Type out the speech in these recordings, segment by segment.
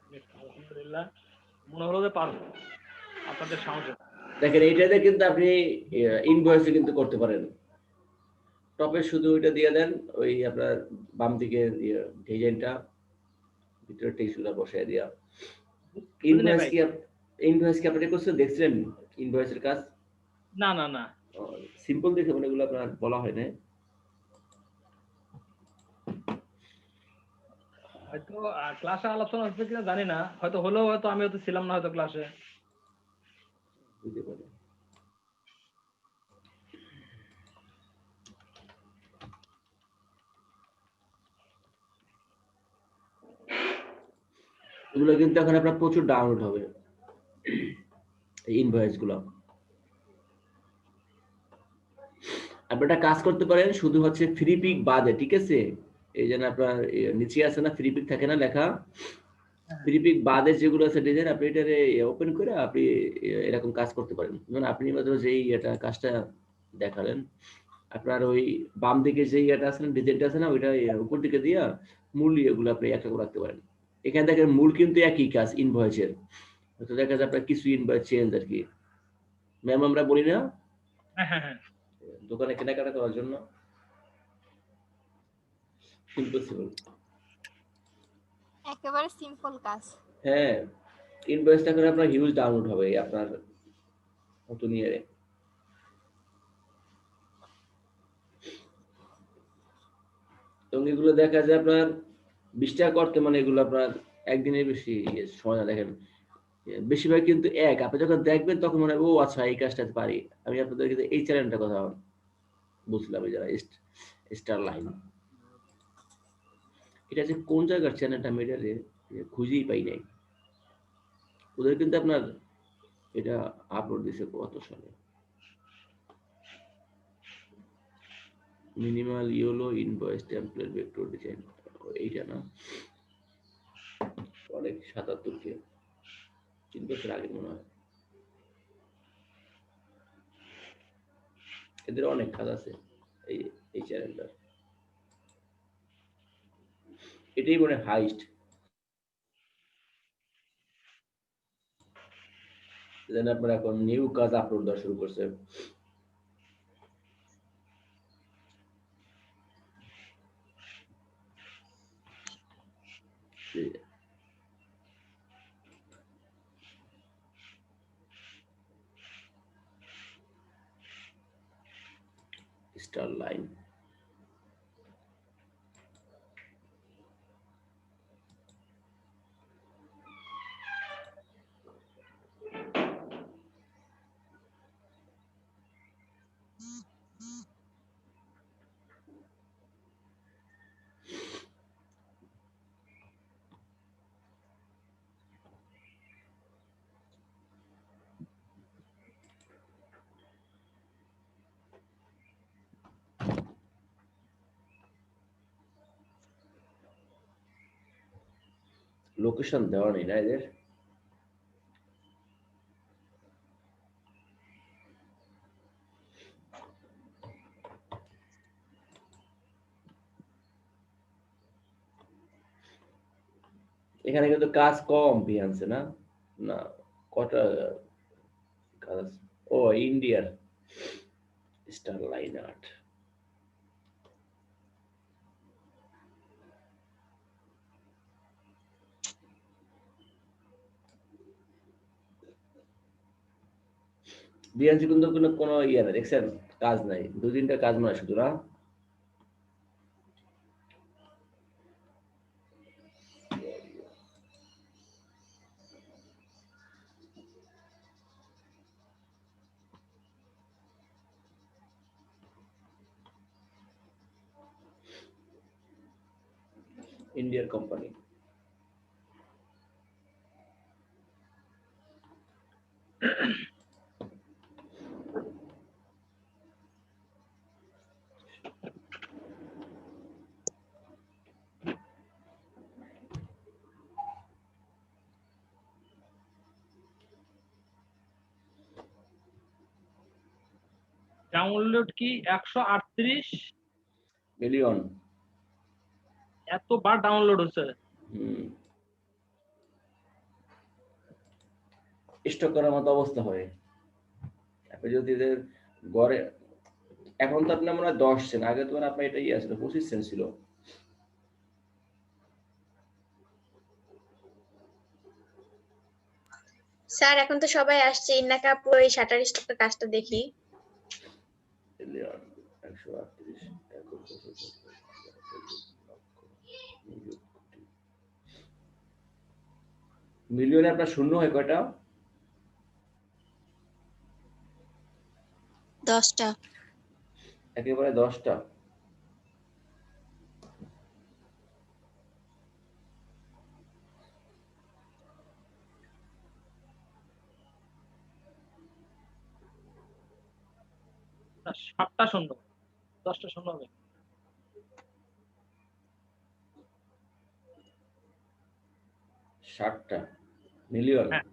আলহামদুলিল্লাহ, মনে হলো যে পারবো আপনাদের সাহায্য। দেখেন এইটাতে কিন্তু আপনি ইনভয়েসে কিন্তু করতে পারেন। টপে শুধু ওইটা দিয়ে দেন, ওই আপনার বাম দিকের ডিজাইনটা ভিতরে টেক্সটগুলো বসায় দিয়া। বুঝি নাই ইনভয়েস ভাই। কি ইনভয়েস কি আপনি করছেন, দেখছিলেন ইনভয়েসের কাজ? না না না, সিম্পল দেখে মানে এগুলো আপনার বলা হয় না। হয়তো ক্লাসে আলোচনা হচ্ছে কিনা জানি না, হয়তো হলেও হয়তো আমি হয়তো ছিলাম না হয়তো ক্লাসে। বুঝতে পারি। এগুলো কিন্তু এখন আপনার প্রচুর ডাউনলোড হবে, এই ইনভয়েস গুলো। আপনি একটা কাজ করতে পারেন, শুধু হচ্ছে ফ্রি পিক বাদে, ঠিক আছে? এই জন্য আপনার নিচে আছে না ফ্রি পিক থাকে না লেখা, ফ্রি পিক বাদে যেগুলো আছে ডিজাইন, আপনি এটারে ওপেন করে আপনি এরকম কাজ করতে পারেন। যেমন আপনি মাত্র যেই এটা কাজটা দেখালেন, আপনার ওই বাম দিকে যেই এটা আছে না, ডিজাইনটা আছে না, ওইটা উপর দিকে দিয়া মূল এগুলো আপনি একটা করে রাখতে পারেন। এখানে দেখেন মূল কিন্তু একই কাজ ইনভয়েসের, তো দেখা যায় আপনার কিছু ইনভয়েস চেঞ্জ আর কি। ম্যাম আমরা বলি না হ্যাঁ হ্যাঁ হ্যাঁ, দোকানে কেনাকাটা করার জন্য, ইম্পসিবল। একেবারে সিম্পল কাজ। হ্যাঁ, ইনভয়েসটা করে আপনার হিউজ ডাউনলোড হবে আপনার নতুন ইয়ারে। এবং এগুলো দেখা যায় আপনার 20 টাকা করতে, মানে এগুলো আপনার একদিনের বেশি সময় না। দেখেন বেশিরভাগ কিন্তু আপনি যখন দেখবেন তখন মনে হয় ও আচ্ছা এই কাজটা পারি। আমি আপনাদের কিন্তু এই চ্যানেলটার কথা বুঝলাম, এই যারা স্টার লাইন, এটা যে কোন জায়গার চ্যানেলটা আমি এটা খুঁজেই পাই নাই। ওদের কিন্তু আপনার এটা আপলোড দিছে কত সালে, minimal yellow invoice template vector design, এইটা না? অনেক 77 কে 3 বছর আগে মনে হয়। এদের অনেক কাজ আছে এই এই চ্যানেলটার। এটাই মনে হাইস্ট। দেন আপনার এখন নিউ কাজ আপলোড দেওয়া শুরু করছে। Star line. লোকেশন দেওয়া নেই না এদের। এখানে কিন্তু কাজ কম বিহান্সে না? না, কটা কাজ? ও ইন্ডিয়ার স্টার লাইন আর্ট। বিহান্সে কিন্তু কোনো ইয়ে নাই, দেখছেন? কাজ নাই, 2-3টা কাজ মনে হয় শুধু না? ইন্ডিয়ার কোম্পানি। ডাউনলোড কি 138 মিলিয়ন। এতবার ডাউনলোড হচ্ছে? হুম। স্টক করার মতো অবস্থা হয়। আপনি যদি এদের গড়ে এখন তো আপনার মনে হয় 10 সেন্ট, আগে তো আপনার এটা ইয়ে ছিল 25 সেন্ট ছিল। স্যার এখন তো সবাই আসছে, ইন্নাকা আপু এই শাটার স্টকের কাজটা দেখি। মিলিয়ন 138 মিলিয়নে আপনার শূন্য হয় কয়টা? 10টা। একেবারে 10টা। না, 7টা শূন্য, 10টা শূন্য হবে। 60টা মিলিয়ন। হ্যাঁ,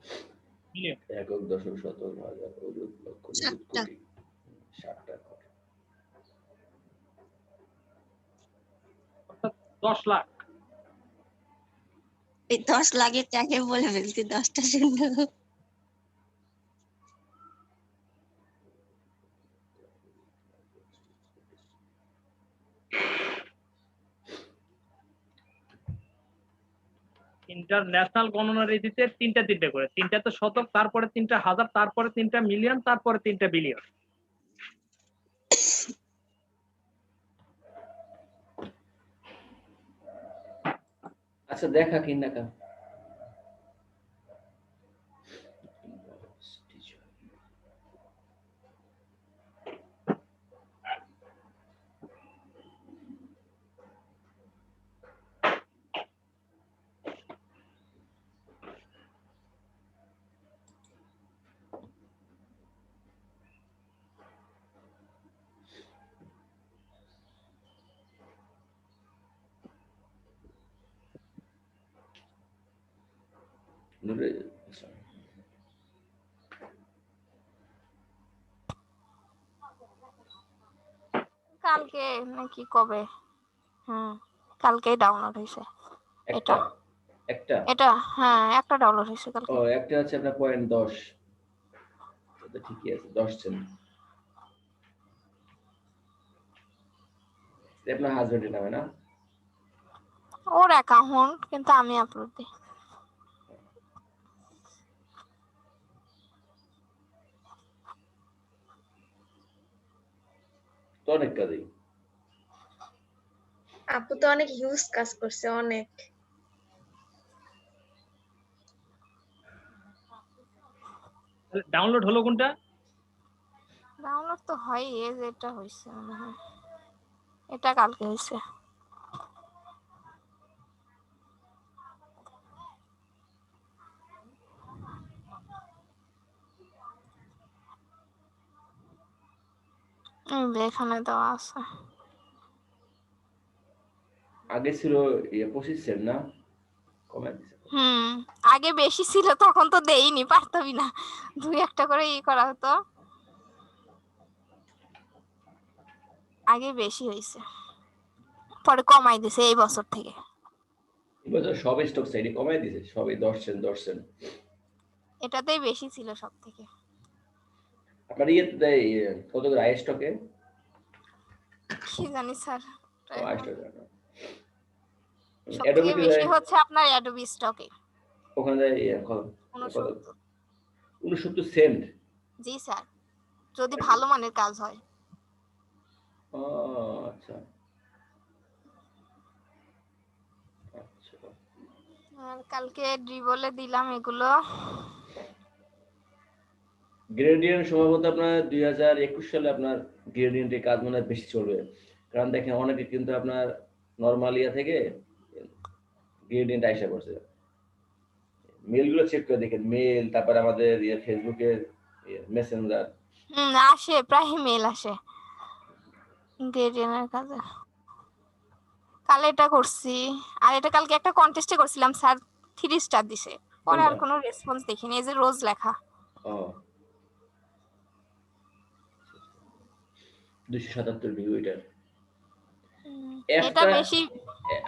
মিলিয়ন। একক দশক শতক হাজার অযুত লক্ষ নিযুত 7টা। কোটি। 60টা অর্থাৎ 10 লাখ। এই 10 লাখের টাকা বলে ফেলছি, 10টা শূন্য। ইন্টারন্যাশনাল গণনা রীতিতে 3টা করে, 3টা তো শতক, তারপরে 3টা হাজার, তারপরে 3টা মিলিয়ন, তারপরে 3টা বিলিয়ন। আচ্ছা দেখা কিন্নাকা কালকে নাকি কবে? কালকেই ডাউনলোড হয়েছে এটা। একটা এটা হ্যাঁ, একটা ডাউনলোড হয়েছে কালকে। ও একটা হচ্ছে আপনার 0.10, এটা ঠিকই আছে 10 সেন্ট। এটা আপনার হাজবেন্ডের নামে না? ওর অ্যাকাউন্ট, কিন্তু আমি আপলোড দিই। তো অনেক কাজই। আপু তো অনেক হিউজ কাজ করছে, অনেক। ডাউনলোড হলো কোনটা? ডাউনলোড তো হয়, এই যে এটা হয়েছে মনে হয়, এটা কালকে হয়েছে। এখানে দেওয়া আছে। আগে ছিল 25 সেন্ট না, কমে দিছে। আগে বেশি ছিল, তখন তো দেইনি, পারতামই না, 2-1টা করে করা হতো। আগে বেশি হয়েছে, পরে কমাই দিছে এই বছর থেকে। এবছর সব স্টক সাইডে কমাই দিছে, সবই 10 সেন্ট 10 সেন্ট। এটাতেই বেশি ছিল সব থেকে। আপনার কত করে আই স্টকে? কি জানি স্যার, আই স্টক জানো। সব থেকে বেশি হচ্ছে আপনার অ্যাডোবি স্টকে, ওখানে কত? 69 সেন্ট। জি স্যার, যদি ভালো মানের কাজ হয়। ও আচ্ছা আচ্ছা। আর কালকে ড্রিবলে দিলাম এগুলো। গ্রেডিয়েন্ট সম্ভবত আপনার 2021 সালে আপনার গ্রেডিয়েন্টের কাজ মনে হয় বেশি চলবে, কারণ দেখেন অনেকে কিন্তু আপনার নরমাল ইয়া থেকে গ্রেডিয়েন্ট আইসা করছে। মেলগুলো চেক করে দেখেন, মেল, তারপর আমাদের ফেসবুকের মেসেঞ্জার আসে, প্রায় মেল আসে গ্রেডিয়েন্টের কাজে। কাল এটা করছি, আর এটা কালকে একটা কন্টেস্টে করছিলাম স্যার, 3 স্টার দিছে, পরে আর কোনো রেসপন্স দেখিনি। এই যে রোজ লেখা, 277 ভিউ এটার। এটা বেশি,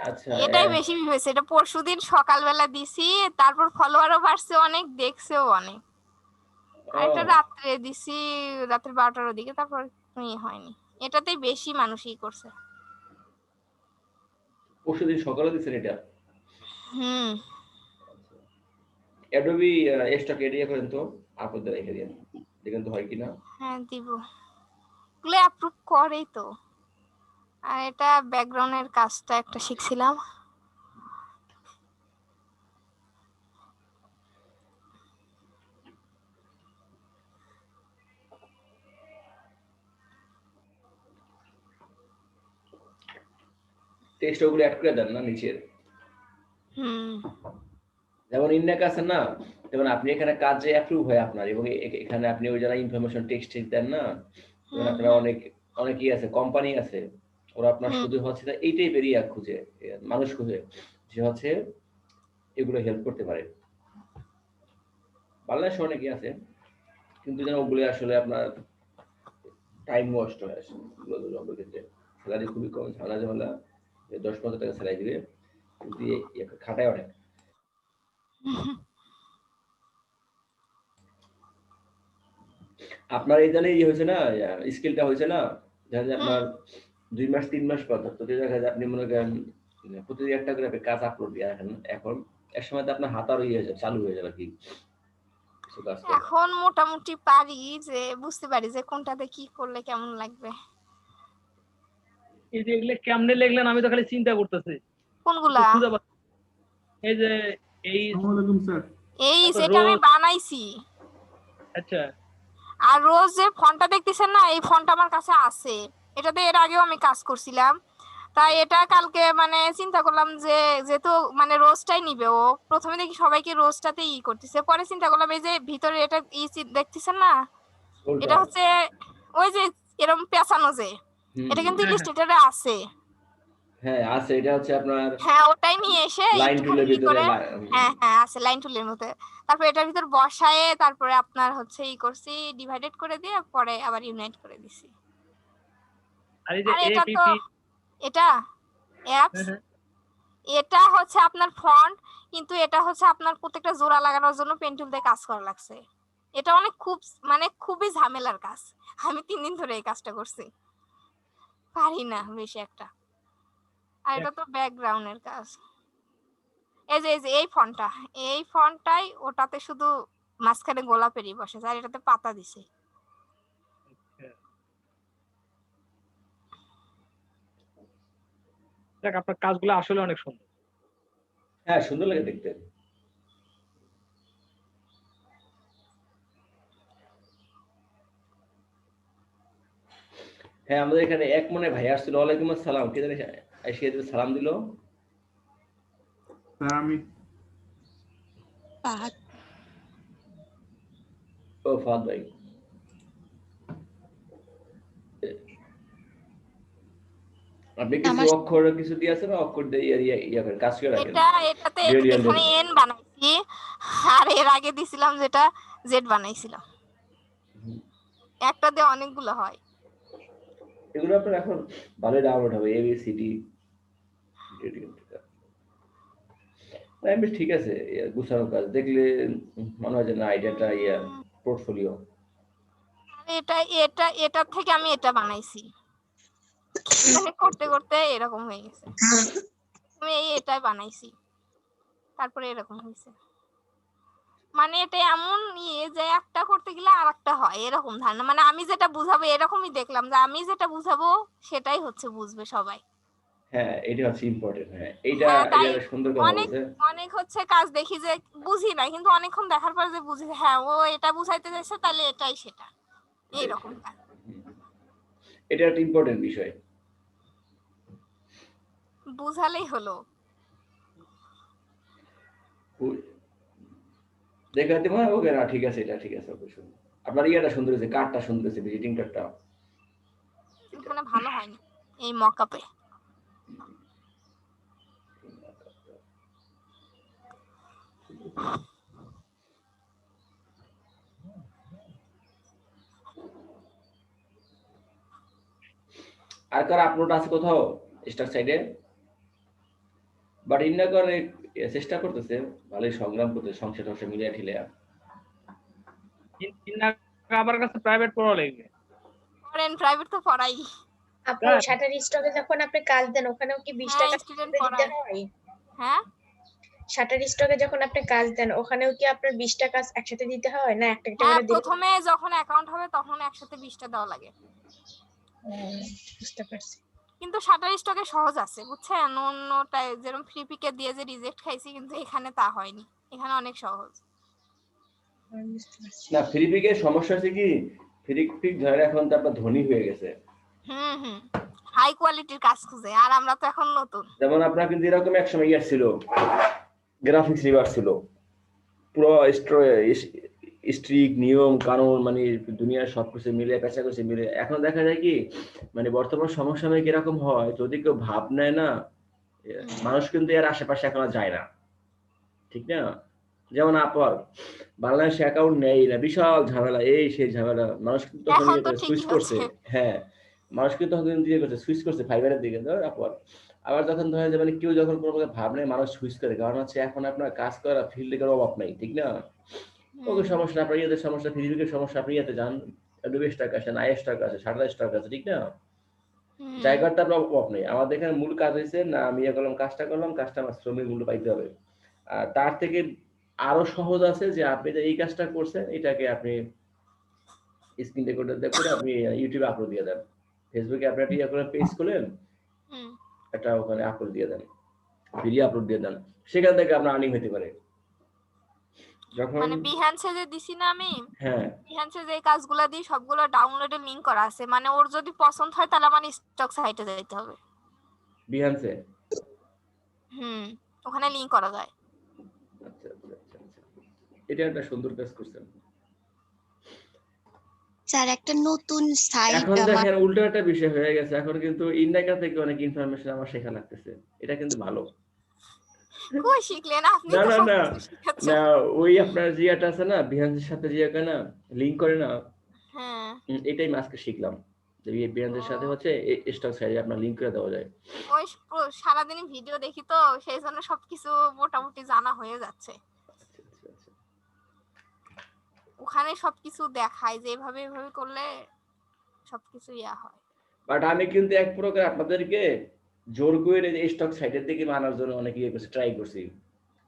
আচ্ছা এটাই বেশি হয়েছে। এটা পরশুদিন সকালবেলা দিছি, তারপর ফলোয়ারও বাড়ছে অনেক, দেখছেও অনেক। আর এটা রাত্রে দিছি, রাত্রে 12টার ওদিকে, তারপর হয়নি। এটাতেই বেশি মানুষই করছে। পরশুদিন সকালে দিচ্ছেন এটা? হুম। অ্যাডোবি স্টক এরিয়া করেন তো, আপনাদের রেখে দিন, দেখেন তো হয় কিনা। হ্যাঁ দিব, এগুলো অ্যাপ্রুভ করেই তো। আর এটা ব্যাকগ্রাউন্ডের কাজটা একটা শিখছিলাম। টেক্সট ওগুলো অ্যাড করে দেন না নিচের, হুম। যেমন ইন্ডেক্স আছে না, যেমন আপনি এখানে কাজ যে অ্যাপ্রুভ হয় আপনার, এবং এখানে আপনি ওই যারা ইনফরমেশন টেক্সট দেন না, যেমন আপনার অনেকই আছে, কোম্পানি আছে, ওরা আপনার শুধু হচ্ছে এই টাইপেরই খুঁজে, মানুষ খুঁজে যে হচ্ছে এগুলো হেল্প করতে পারে। বাংলাদেশে অনেকেই আছে, কিন্তু যেন ওগুলো আসলে আপনার টাইম ওয়েস্ট হয়ে আসে। জবের ক্ষেত্রে স্যালারি খুবই কম, ঝামেলা 10-15 টাকা স্যালারি দিবে, কিন্তু খাটায় অনেক। আপনার এই জানে হয়েছে না, স্কিলটা হয়েছে না, দেখা যায় আপনার 2 মাস 3 মাস পর তো দেখা যায় আপনি মনে করেন প্রতিদিন একটা করে কাজ আপলোড দিয়ে রাখেন, এখন এক সময় তো আপনার হাত আর চালু হয়ে যাবে কি কিছু কাজ করা। এখন মোটামুটি পারি, যে বুঝতে পারি যে কোনটাতে কি করলে কেমন লাগবে। এই যে এগুলো কেমনে লিখলেন, আমি তো খালি চিন্তা করতেছি। কোনগুলা? খুঁজে পাচ্ছি না। এই যে এই এই সেটা আমি বানাইছি। আচ্ছা, আর রোজ যে ফন্টটা দেখতেছেন না, এই ফন্টটা আমার কাছে আছে। এটাতে এর আগেও আমি কাজ করছিলাম। তাই এটা কালকে মানে চিন্তা করলাম যে যেহেতু মানে রোজটাই নিবে ও, প্রথমে দেখি সবাইকে রোজটাতে করতেছে, পরে চিন্তা করলাম এই যে ভিতরে এটা দেখতেছেন না, এটা হচ্ছে ওই যে এরকম পেঁচানো যে, এটা কিন্তু ইলাস্ট্রেটরে আছে। হ্যাঁ আছে, এটা হচ্ছে আপনার হ্যাঁ ওটাই নিয়ে এসে লাইন টুলের ভিতরে। হ্যাঁ হ্যাঁ আছে লাইন টুলের মধ্যে। তারপর এটার ভিতর বসায়ে তারপরে আপনার হচ্ছে করছি, ডিভাইডেড করে দিয়ে পরে আবার ইউনাইট করে দিছি। আর এই যে আর এটা তো এপিপি, এটা অ্যাপস, এটা হচ্ছে আপনার ফন্ট, কিন্তু এটা হচ্ছে আপনার প্রত্যেকটা জোড়া লাগানোর জন্য পেন টুল দিয়ে কাজ করা লাগছে। এটা অনেক খুবই ঝামেলার কাজ। আমি 3 দিন ধরে এই কাজটা করছি, পারি না বেশি একটা। আর এটা তো ব্যাকগ্রাউন্ডের কাজ। এই যে এই ফন্টটাই ওটাতে শুধু মাঝখানে গোলাপেরই বসে, আর এটাতে পাতা দিছে। দেখ আপনার কাজগুলো আসলে অনেক সুন্দর। হ্যাঁ সুন্দর লাগে দেখতে। হ্যাঁ আমাদের এখানে এক মনে ভাই আসছিল, ওয়ালাইকুম আসসালাম, কে জানি এসে সালাম দিল। আমি ও ফাদ ভাই, আপনি কিছু অক্ষর কিছু দিয়ে আছে না, অক্ষর দিয়ে ইয়া করে কাজ করে রাখেন। এটাতে এখানে এন বানাইছি, আর এর আগে দিছিলাম যেটা জেড বানাইছিলাম। একটা দিয়ে অনেকগুলো হয়। এগুলো আপনার এখন ভালো ডাউনলোড হবে, এবিসিডি ঠিক আছে, গুছানো কাজ দেখলে মনে হয় যে না আইডিয়াটা পোর্টফোলিও। এটার থেকে আমি এটা বানাইছি, করতে করতে এরকম হয়ে গেছে। আমি এটাই বানাইছি, তারপরে এরকম হয়েছে। মানে এটা এমন যে একটা করতে গেলে আর একটা হয়, এরকম ধারণা। মানে আমি যেটা বুঝাবো এরকমই দেখলাম যে আমি যেটা বুঝাবো সেটাই হচ্ছে বুঝবে সবাই। হ্যাঁ এটা হচ্ছে ইম্পর্টেন্ট। হ্যাঁ এইটা সুন্দর কথা বলছে। অনেক হচ্ছে কাজ দেখি যে বুঝি না, কিন্তু অনেকক্ষণ দেখার পর যে বুঝি, হ্যাঁ ও এটা বুঝাইতে চাইছে, তাহলে এটাই সেটা, এইরকম। এটা একটা ইম্পর্টেন্ট বিষয়, বুঝালেই হলো। দেখাতে হয় ওকে না, ঠিক আছে এটা ঠিক আছে, ওকে সুন্দর। আপনার ইয়াটা সুন্দর হয়েছে, কার্ডটা সুন্দর হয়েছে, ভিজিটিং কার্ডটা এখানে ভালো হয়নি এই মকআপে। আর কার আপলোড আছে কোথাও স্টার সাইডে? বাট ইন্না করে চেষ্টা করতেছে, ভালোই সংগ্রাম করতে, সংসার মিলিয়ে ঠিলে। আমার কাছে প্রাইভেট পড়া লাগবে। করেন, প্রাইভেট তো পড়াই। আপু তাই? শাটার স্টকে যখন আপনি কাজ দেন ওখানেও কি 20 হ্যাঁ, টাকা স্টুডেন্ট দিতে পড়ায়। হয়? হ্যাঁ, শাটার স্টকে যখন আপনি কাজ দেন ওখানেও কি আপনার 20 টাকা একসাথে দিতে হয় না একটা একটা হ্যাঁ, করে দিলে? প্রথমে যখন অ্যাকাউন্ট হবে তখন একসাথে 20টা দেওয়া লাগে। বুঝতে পারছি। কিন্তু শাটার স্টকে সহজ আছে, বুঝছেন? অন্যটায় যেরকম ফ্রি পিকে দিয়ে যে রিজেক্ট খাইছি, কিন্তু এখানে তা হয়নি। এখানে অনেক সহজ। বুঝতে পারছি। না ফিলিপিকের সমস্যা হচ্ছে কি, ফিলিপিক ধরে এখন তো আপনার ধনী হয়ে গেছে। হুম, হাই কোয়ালিটির কাজ খুঁজে, আর আমরা তো এখন নতুন। যেমন আপনার কিন্তু এরকম এক সময় ইয়ার ছিল, গ্রাফিক্স রিভার ছিল, পুরো স্ট্রিক নিয়ম কানুন, মানে দুনিয়ার সবকিছু মিলে পেঁচা কষে মিলে। এখন দেখা যায় কি, মানে বর্তমান সমসাময়িক এরকম হয়, যদি কেউ ভাব নেয় না, মানুষ কিন্তু এর আশেপাশে এখন আর যায় না, ঠিক না? যেমন আপার বাংলাদেশে অ্যাকাউন্ট নেই না, বিশাল ঝামেলা, এই সেই ঝামেলা। মানুষ কিন্তু তখন এখন তো সুইচ ঠিকই করছে। হচ্ছে। হ্যাঁ, মানুষ কিন্তু তখন ইয়ে করছে, সুইচ করছে ফাইবারের দিকে, ধর আপার। আবার যখন ধরেন যে মানে কেউ যখন কোনো প্রকার ভাব নেই, মানুষ সুইচ করে, কারণ হচ্ছে এখন আপনার কাজ করা ফিল্ডের অভাব নাই, ঠিক না? ওকে হুম, সমস্যা, আপনার ইয়েদের সমস্যা, ফিজিক্যাল সমস্যা, আপনি ইয়েতে যান, অ্যাডোবি স্টক আছে, আইএ স্টক আছে, শাটার স্টক আছে, ঠিক না? হুম। জায়গার তো আপনার অভাব নেই। আমাদের এখানে মূল কাজ হয়েছে না, আমি ইয়ে করলাম, কাজটা করলাম, কাজটা আমার শ্রমিক মূল্য পাইতে হবে। আর তার থেকে আরো সহজ আছে যে আপনি যে এই কাজটা করছেন এটাকে আপনি স্ক্রিন রেকর্ডার দিয়ে করে আপনি ইউটিউবে আপলোড দিয়ে দেন, ফেসবুকে আপনি একটা ইয়ে করে পেজ খুলেন, হুম। একটা ওখানে আপলোড দিয়ে দেন, ভিডিও আপলোড দিয়ে দেন, সেখান থেকে আপনার আর্নিং হতে পারে। যখন মানে বিহান্সে যে দিছি না আমি, হ্যাঁ বিহান্সে যে কাজগুলা দিই সবগুলো ডাউনলোডের লিংক করা আছে। মানে ওর যদি পছন্দ হয় তাহলে আমার স্টক সাইটে যেতে হবে। বিহান্সে, হুম, ওখানে লিংক করা যায়। আচ্ছা আচ্ছা আচ্ছা আচ্ছা, এটা একটা সুন্দর কাজ করছেন। স্যার একটা নতুন সাইট এখন দেখেন উল্টো একটা বিষয় হয়ে গেছে, এখন কিন্তু ইন্ডিকা থেকে অনেক ইনফরমেশন আমার শেখা লাগতেছে, এটা কিন্তু ভালো। কই শিখলেন আপনি? না তো না না সবকিছু শিখাচ্ছেন। না, ওই আপনার জিয়াটা আছে না, বিহান্সের সাথে জিয়া করে না, লিংক করে না, হ্যাঁ, এটাই আমি আজকে শিখলাম, যে বিহান্সের সাথে হচ্ছে স্টক সাইডে আপনার লিংক করে দেওয়া যায়। ওই সারাদিন ভিডিও দেখি তো, সেই জন্য সবকিছু মোটামুটি জানা হয়ে যাচ্ছে। আচ্ছা আচ্ছা আচ্ছা। ওখানে সবকিছু দেখায় যে এভাবে এভাবে করলে সবকিছু ইয়া হয়। বাট আমি কিন্তু এক প্রকার আপনাদেরকে জোর করে এই স্টক সাইটের দিকে আনার জন্য অনেক ইয়ে করছি, ট্রাই করছি।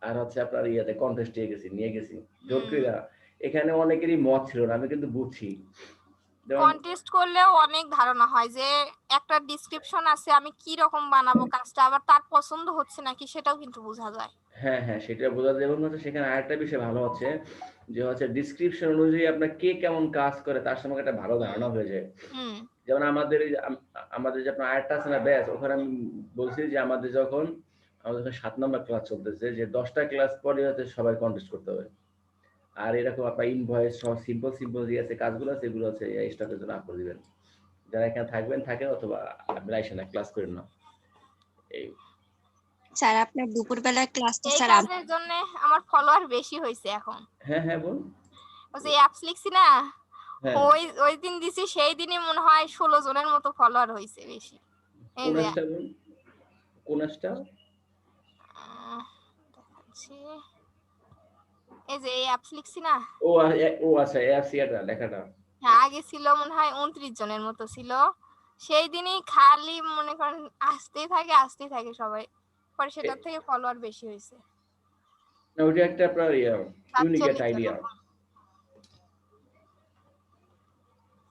আর হচ্ছে আপনার ইয়াতে কন্টেস্টে নিয়ে গেছি জোর হুম। করে। এখানে অনেকেরই মত ছিল না, আমি কিন্তু বুঝছি। যেমন কন্টেস্ট করলেও অনেক ধারণা হয় যে একটা ডিসক্রিপশন আছে, আমি কি রকম বানাবো কাজটা, আবার তার পছন্দ হচ্ছে নাকি সেটাও কিন্তু বোঝা যায়। হ্যাঁ হ্যাঁ, সেটা বোঝা যায়। এবং হচ্ছে সেখানে আরেকটা বিষয় ভালো হচ্ছে যে হচ্ছে ডিসক্রিপশন অনুযায়ী আপনার কে কেমন কাজ করে তার সম্পর্কে একটা ভালো ধারণা হয়ে যায়। হুম, যেমন আমাদের এই যে আমাদের যে আপনার আরেকটা আছে না ব্যাচ, ওখানে আমি বলছি যে আমাদের যখন 7 নম্বর ক্লাস চলতেছে, যে 10টা ক্লাস পরে হচ্ছে সবাই কন্টেস্ট করতে হবে। আর এরকম আপনার ইনভয়েস সহ সিম্পল সিম্পল যে আছে কাজগুলো আছে, এগুলো হচ্ছে এই স্টকের জন্য আপলোড দিবেন। যারা এখানে থাকবেন থাকেন, অথবা আপনি আইসেন না, ক্লাস করেন না। এই স্যার আপনার দুপুরবেলার ক্লাসটা এই স্যার কাজের জন্য আমার ফলোয়ার বেশি হয়েছে এখন। হ্যাঁ হ্যাঁ বল। ওই যে অ্যাপস লিখছি না, হ্যাঁ, ওই দিন দিছি, সেই দিনই মনে হয় 16 জনের মতো ফলোয়ার হয়েছে বেশি। এই কোন যে অ্যাপসটা বল, কোন অ্যাপসটা? দেখাচ্ছি, এই যে এই অ্যাপস লিখছি না। ও আচ্ছা, অ্যাপস ইয়াটা লেখাটা। হ্যাঁ, আগে ছিল মনে হয় 29 জনের মতো ছিল। সেই দিনই খালি মনে করেন আসতেই থাকে সবাই। পরে সেটার থেকে ফলোয়ার বেশি হয়েছে, না ওইটা একটা আপনার ইউনিক 47 একটা আইডিয়া। এরকম।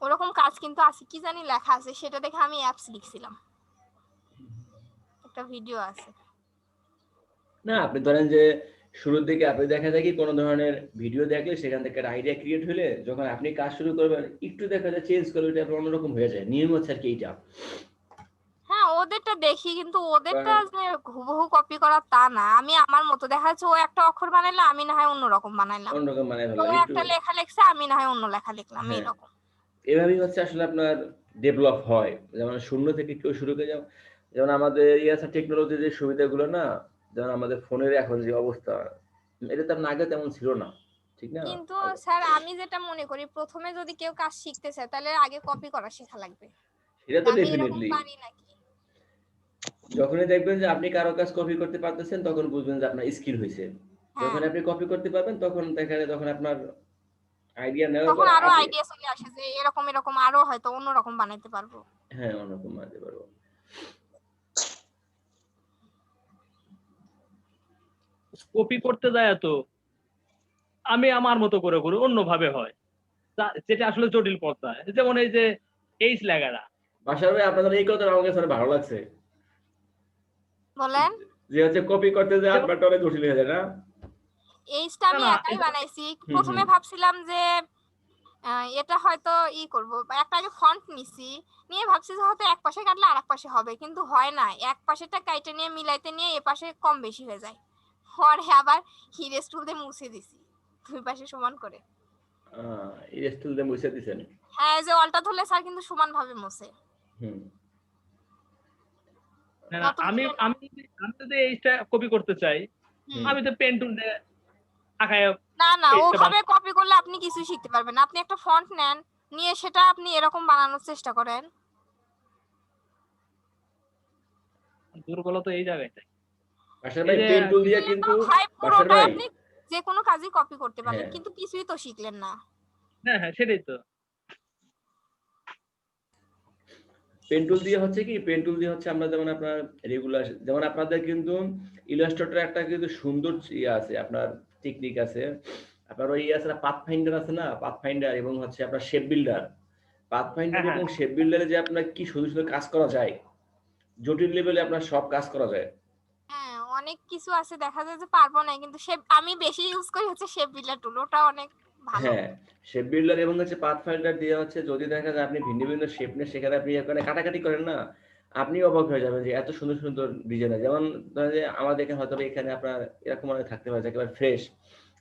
ওরকম কাজ কিন্তু আছে, কি জানি লেখা আছে, সেটা দেখে আমি অ্যাপস লিখছিলাম। একটা ভিডিও আছে। না আপনি ধরেন যে শুরুর দিকে আপনি দেখা যায় কি কোনো ধরনের ভিডিও দেখলে সেখান থেকে একটা আইডিয়া ক্রিয়েট হলে যখন আপনি কাজ শুরু করবেন একটু দেখা যায় চেঞ্জ করে ওইটা আপনার অন্যরকম হয়ে যায়। নিয়ম হচ্ছে আর কি এইটা। হ্যাঁ, ওদেরটা দেখি, কিন্তু ওদেরটা যে হুবহু কপি করা তা না। আমি আমার মতো, দেখা যাচ্ছে ও একটা অক্ষর বানাইলো, আমি না হয় অন্যরকম বানাইলাম। অন্যরকম মানে ও ফেললাম একটু। একটা লেখা লিখছে, আমি না হয় অন্য লেখা লিখলাম, হ্যাঁ, এইরকম। এভাবেই হচ্ছে আসলে আপনার ডেভেলপ হয়। যেমন শূন্য থেকে কেউ শুরু করে যাও, যেমন আমাদের আছে টেকনোলজির যে সুবিধাগুলো না, যেমন আমাদের ফোনের এখন যে অবস্থা, এটা তো আপনার আগে তেমন ছিল না, ঠিক না? কিন্তু স্যার আমি যেটা মনে করি, প্রথমে যদি কেউ কাজ শিখতে চায় তাহলে আগে কপি করা শেখা লাগবে। সেটা তো আমি এরকম ডেফিনেটলি। পারি নাকি। যখনই দেখবেন যে আপনি কারো কাজ কপি করতে পারতেছেন তখন বুঝবেন যে আপনার স্কিল হয়েছে। হ্যাঁ, যখন আপনি কপি করতে পারবেন তখন দেখা যায় তখন আপনার আইডিয়া নেওয়ার তখন পর আরো আপনি আইডিয়া চলে আসে যে এরকম এরকম আরো হয়তো অন্যরকম বানাইতে পারবো। হ্যাঁ অন্যরকম বানাতে পারবো। কপি করতে যায় তো আমি আমার মতো করে করি, অন্যভাবে হয় যেটা আসলে জটিল পথটা, যেমন এই যে এইচ লেখাটা। বাসার ভাই আপনাদের এই কথা আমার কাছে অনেক ভালো লাগছে, বলেন। যে হচ্ছে কপি করতে যায় যেমন- আপনারটা অনেক জটিল হয়ে যায় না? এইচটা আমি না, একাই এটা- বানাইছি। হুম, প্রথমে হুম। ভাবছিলাম যে এটা হয়তো করব, একটা আগে ফন্ট নিছি, নিয়ে ভাবছি যে হয়তো এক পাশে কাটলে আরেক পাশে হবে, কিন্তু হয় না। এক পাশেটা কাইটে নিয়ে মিলাইতে নিয়ে এ পাশে কম বেশি হয়ে যায়। পরে আবার হিরেস টুল দিয়ে মুছে দিছি দুই পাশে সমান করে। এই স্টুল দিয়ে মুছে দিছেন? হ্যাঁ, এই যে অল্টা ধরলে স্যার কিন্তু সমান ভাবে মুছে। হুম। না, নতুন আমি করে না। আমি আমি যদি এইটা কপি করতে চাই, হুম। আমি তো পেন টুল দিয়ে আঁকায় না না, এইটা ওভাবে কপি করলে আপনি কিছুই শিখতে পারবেন না। আপনি একটা ফন্ট নেন, নিয়ে সেটা আপনি এরকম বানানোর চেষ্টা করেন। দুর্বলতা এই জায়গাটাই। বাসার ভাই এই যে পেন টুল দিয়ে কিন্তু ভাই বাসার পুরোটাই ভাই আপনি যে কোনো কাজই কপি করতে পারলেন, হ্যাঁ কিন্তু কিছুই তো শিখলেন না। হ্যাঁ হ্যাঁ সেটাই তো। পেন টুল দিয়ে হচ্ছে কি, পেন টুল দিয়ে হচ্ছে আমরা যেমন আপনার রেগুলার, যেমন আপনাদের কিন্তু ইলাস্ট্রেটর একটা কিন্তু সুন্দর ইয়ে আছে, আপনার টেকনিক আছে, আপনার ওই আছে না পাথফাইন্ডার আছে না, পাথফাইন্ডার এবং হচ্ছে আপনার শেপ বিল্ডার। পাথফাইন্ডার হ্যাঁ, এবং শেপ বিল্ডারে যে আপনার কি সুন্দর সুন্দর কাজ করা যায়, জটিল লেভেলে আপনার সব কাজ করা যায়। হ্যাঁ, অনেক কিছু আছে দেখা যায় যে পারবো না, কিন্তু আমি বেশি ইউজ করি হচ্ছে শেপ বিল্ডার টুল, ওটা অনেক ভালো। হ্যাঁ শেপ বিল্ডার এবং হচ্ছে পাথফাইন্ডার দিয়ে হচ্ছে যদি দেখা যায় আপনি ভিন্ন ভিন্ন শেপ নিয়ে সেখানে আপনি এখানে কাটাকাটি করেন না, আপনি অবাক হয়ে যাবেন যে এত সুন্দর সুন্দর ডিজাইন। যেমন ধরেন যে আমাদের এখানে হয়তো এখানে আপনার এরকম অনেক থাকতে পারে যে একেবারে ফ্রেশ,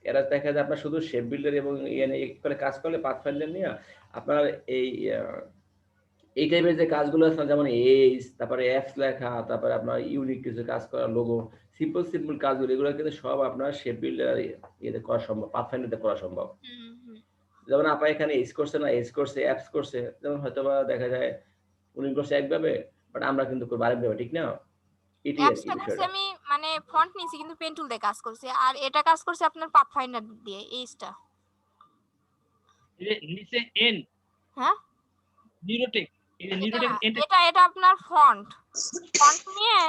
এরা দেখা যায় আপনার শুধু শেপ বিল্ডার এবং ইয়ে নিয়ে করে কাজ করলে পাথফাইন্ডার নিয়ে আপনার এই এই টাইপের যে কাজগুলো আছে না, যেমন এইচ তারপরে অ্যাপস লেখা, তারপরে আপনার ইউনিক কিছু কাজ করা, লোগো, সিম্পল সিম্পল কাজগুলো, এগুলো কিন্তু সব আপনার শেপ বিল্ডার ইয়েতে করা সম্ভব, পাথফাইন্ডারতে করা সম্ভব। হুম হুম। যেমন আপা এখানে এইচ করছে না, এইচ করছে অ্যাপস করছে, যেমন হয়তো বা দেখা যায় উনি করছে একভাবে, বাট আমরা কিন্তু করবো আরেকভাবে, ঠিক না? এটাই আর কি অ্যাপসটা করছি বিষয়টা। আমি, মানে ফন্ট নিয়েছি কিন্তু পেন টুল দিয়ে কাজ করছি, আর এটা কাজ করছি আপনার পাথফাইন্ডার দিয়ে এইচটা। এই যে নিচে এন হ্যাঁ, নিউরোটেক, এই যে নিউরোটেক এটা আপনার ফন্ট নিয়ে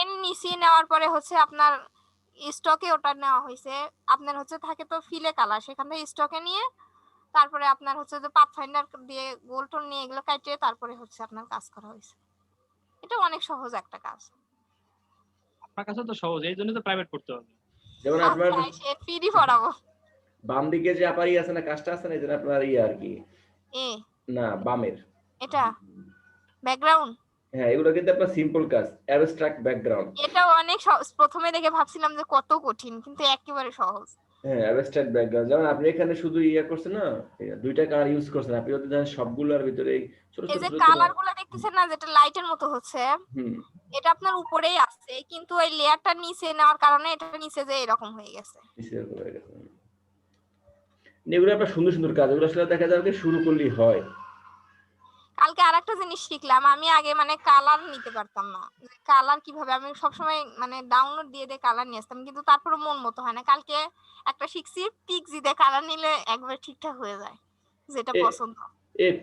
এন নিচে নেওয়ার পরে হচ্ছে আপনার স্টকে ওটা নেওয়া হয়েছে। আপনার হচ্ছে থাকে তো ফিলে কালার, সেখান থেকে স্টকে নিয়ে তারপরে আপনার হচ্ছে যে পাথফাইন্ডার দিয়ে গোল টোল নিয়ে এগুলো কাটিয়ে তারপরে হচ্ছে আপনার কাজ করা হয়েছে। এটা অনেক সহজ একটা কাজ। আপনার কাছে তো সহজ, এই জন্য তো প্রাইভেট করতে হবে। যেমন আপনার আচ্ছা, সে ফ্রি পড়াবো। বাম দিকে যে আপার আছে না, কাজটা আছে না, এই যে আপনার ইয়ে আর কি, এ না বামের, এটা ব্যাকগ্রাউন্ড, হ্যাঁ এগুলো কিন্তু আপনার সিম্পল কাজ, অ্যাবস্ট্রাক্ট ব্যাকগ্রাউন্ড। এটা অনেক সহজ। প্রথমে দেখে ভাবছিলাম যে কত কঠিন, কিন্তু একেবারে সহজ। হ্যাঁ অ্যাবস্ট্রাক্ট ব্যাকগ্রাউন্ড, যেমন আপনি এখানে শুধু ইয়ে করছেন না, দুইটা কালার ইউজ করছেন, আপনি যদি দেখেন সবগুলোর ভিতরে ছোট এই ছোট যে ছোট ছোট কালার গুলো দেখতেছেন না, যেটা লাইটের মতো হচ্ছে, হুম এটা আপনার উপরেই আছে, কিন্তু ওই লেয়ারটা নিচে নেওয়ার কারণে এটা নিচে যে এরকম হয়ে গেছে। এগুলো আপনার সুন্দর সুন্দর কাজ, এগুলো আসলে দেখা যাবে শুরু করলেই হয়। কালকে আরেকটা জিনিস শিখলাম, আমি আগে মানে কালার নিতে পারতাম না। কালার কিভাবে, আমি সবসময় মানে ডাউনলোড দিয়ে কালার নিয়ে আসতাম, কিন্তু তারপরে মন মতো হয় না। কালকে একটা শিখছি, পিক্সি দিয়ে কালার নিলে একবার ঠিকঠাক হয়ে যায়, যেটা পছন্দ।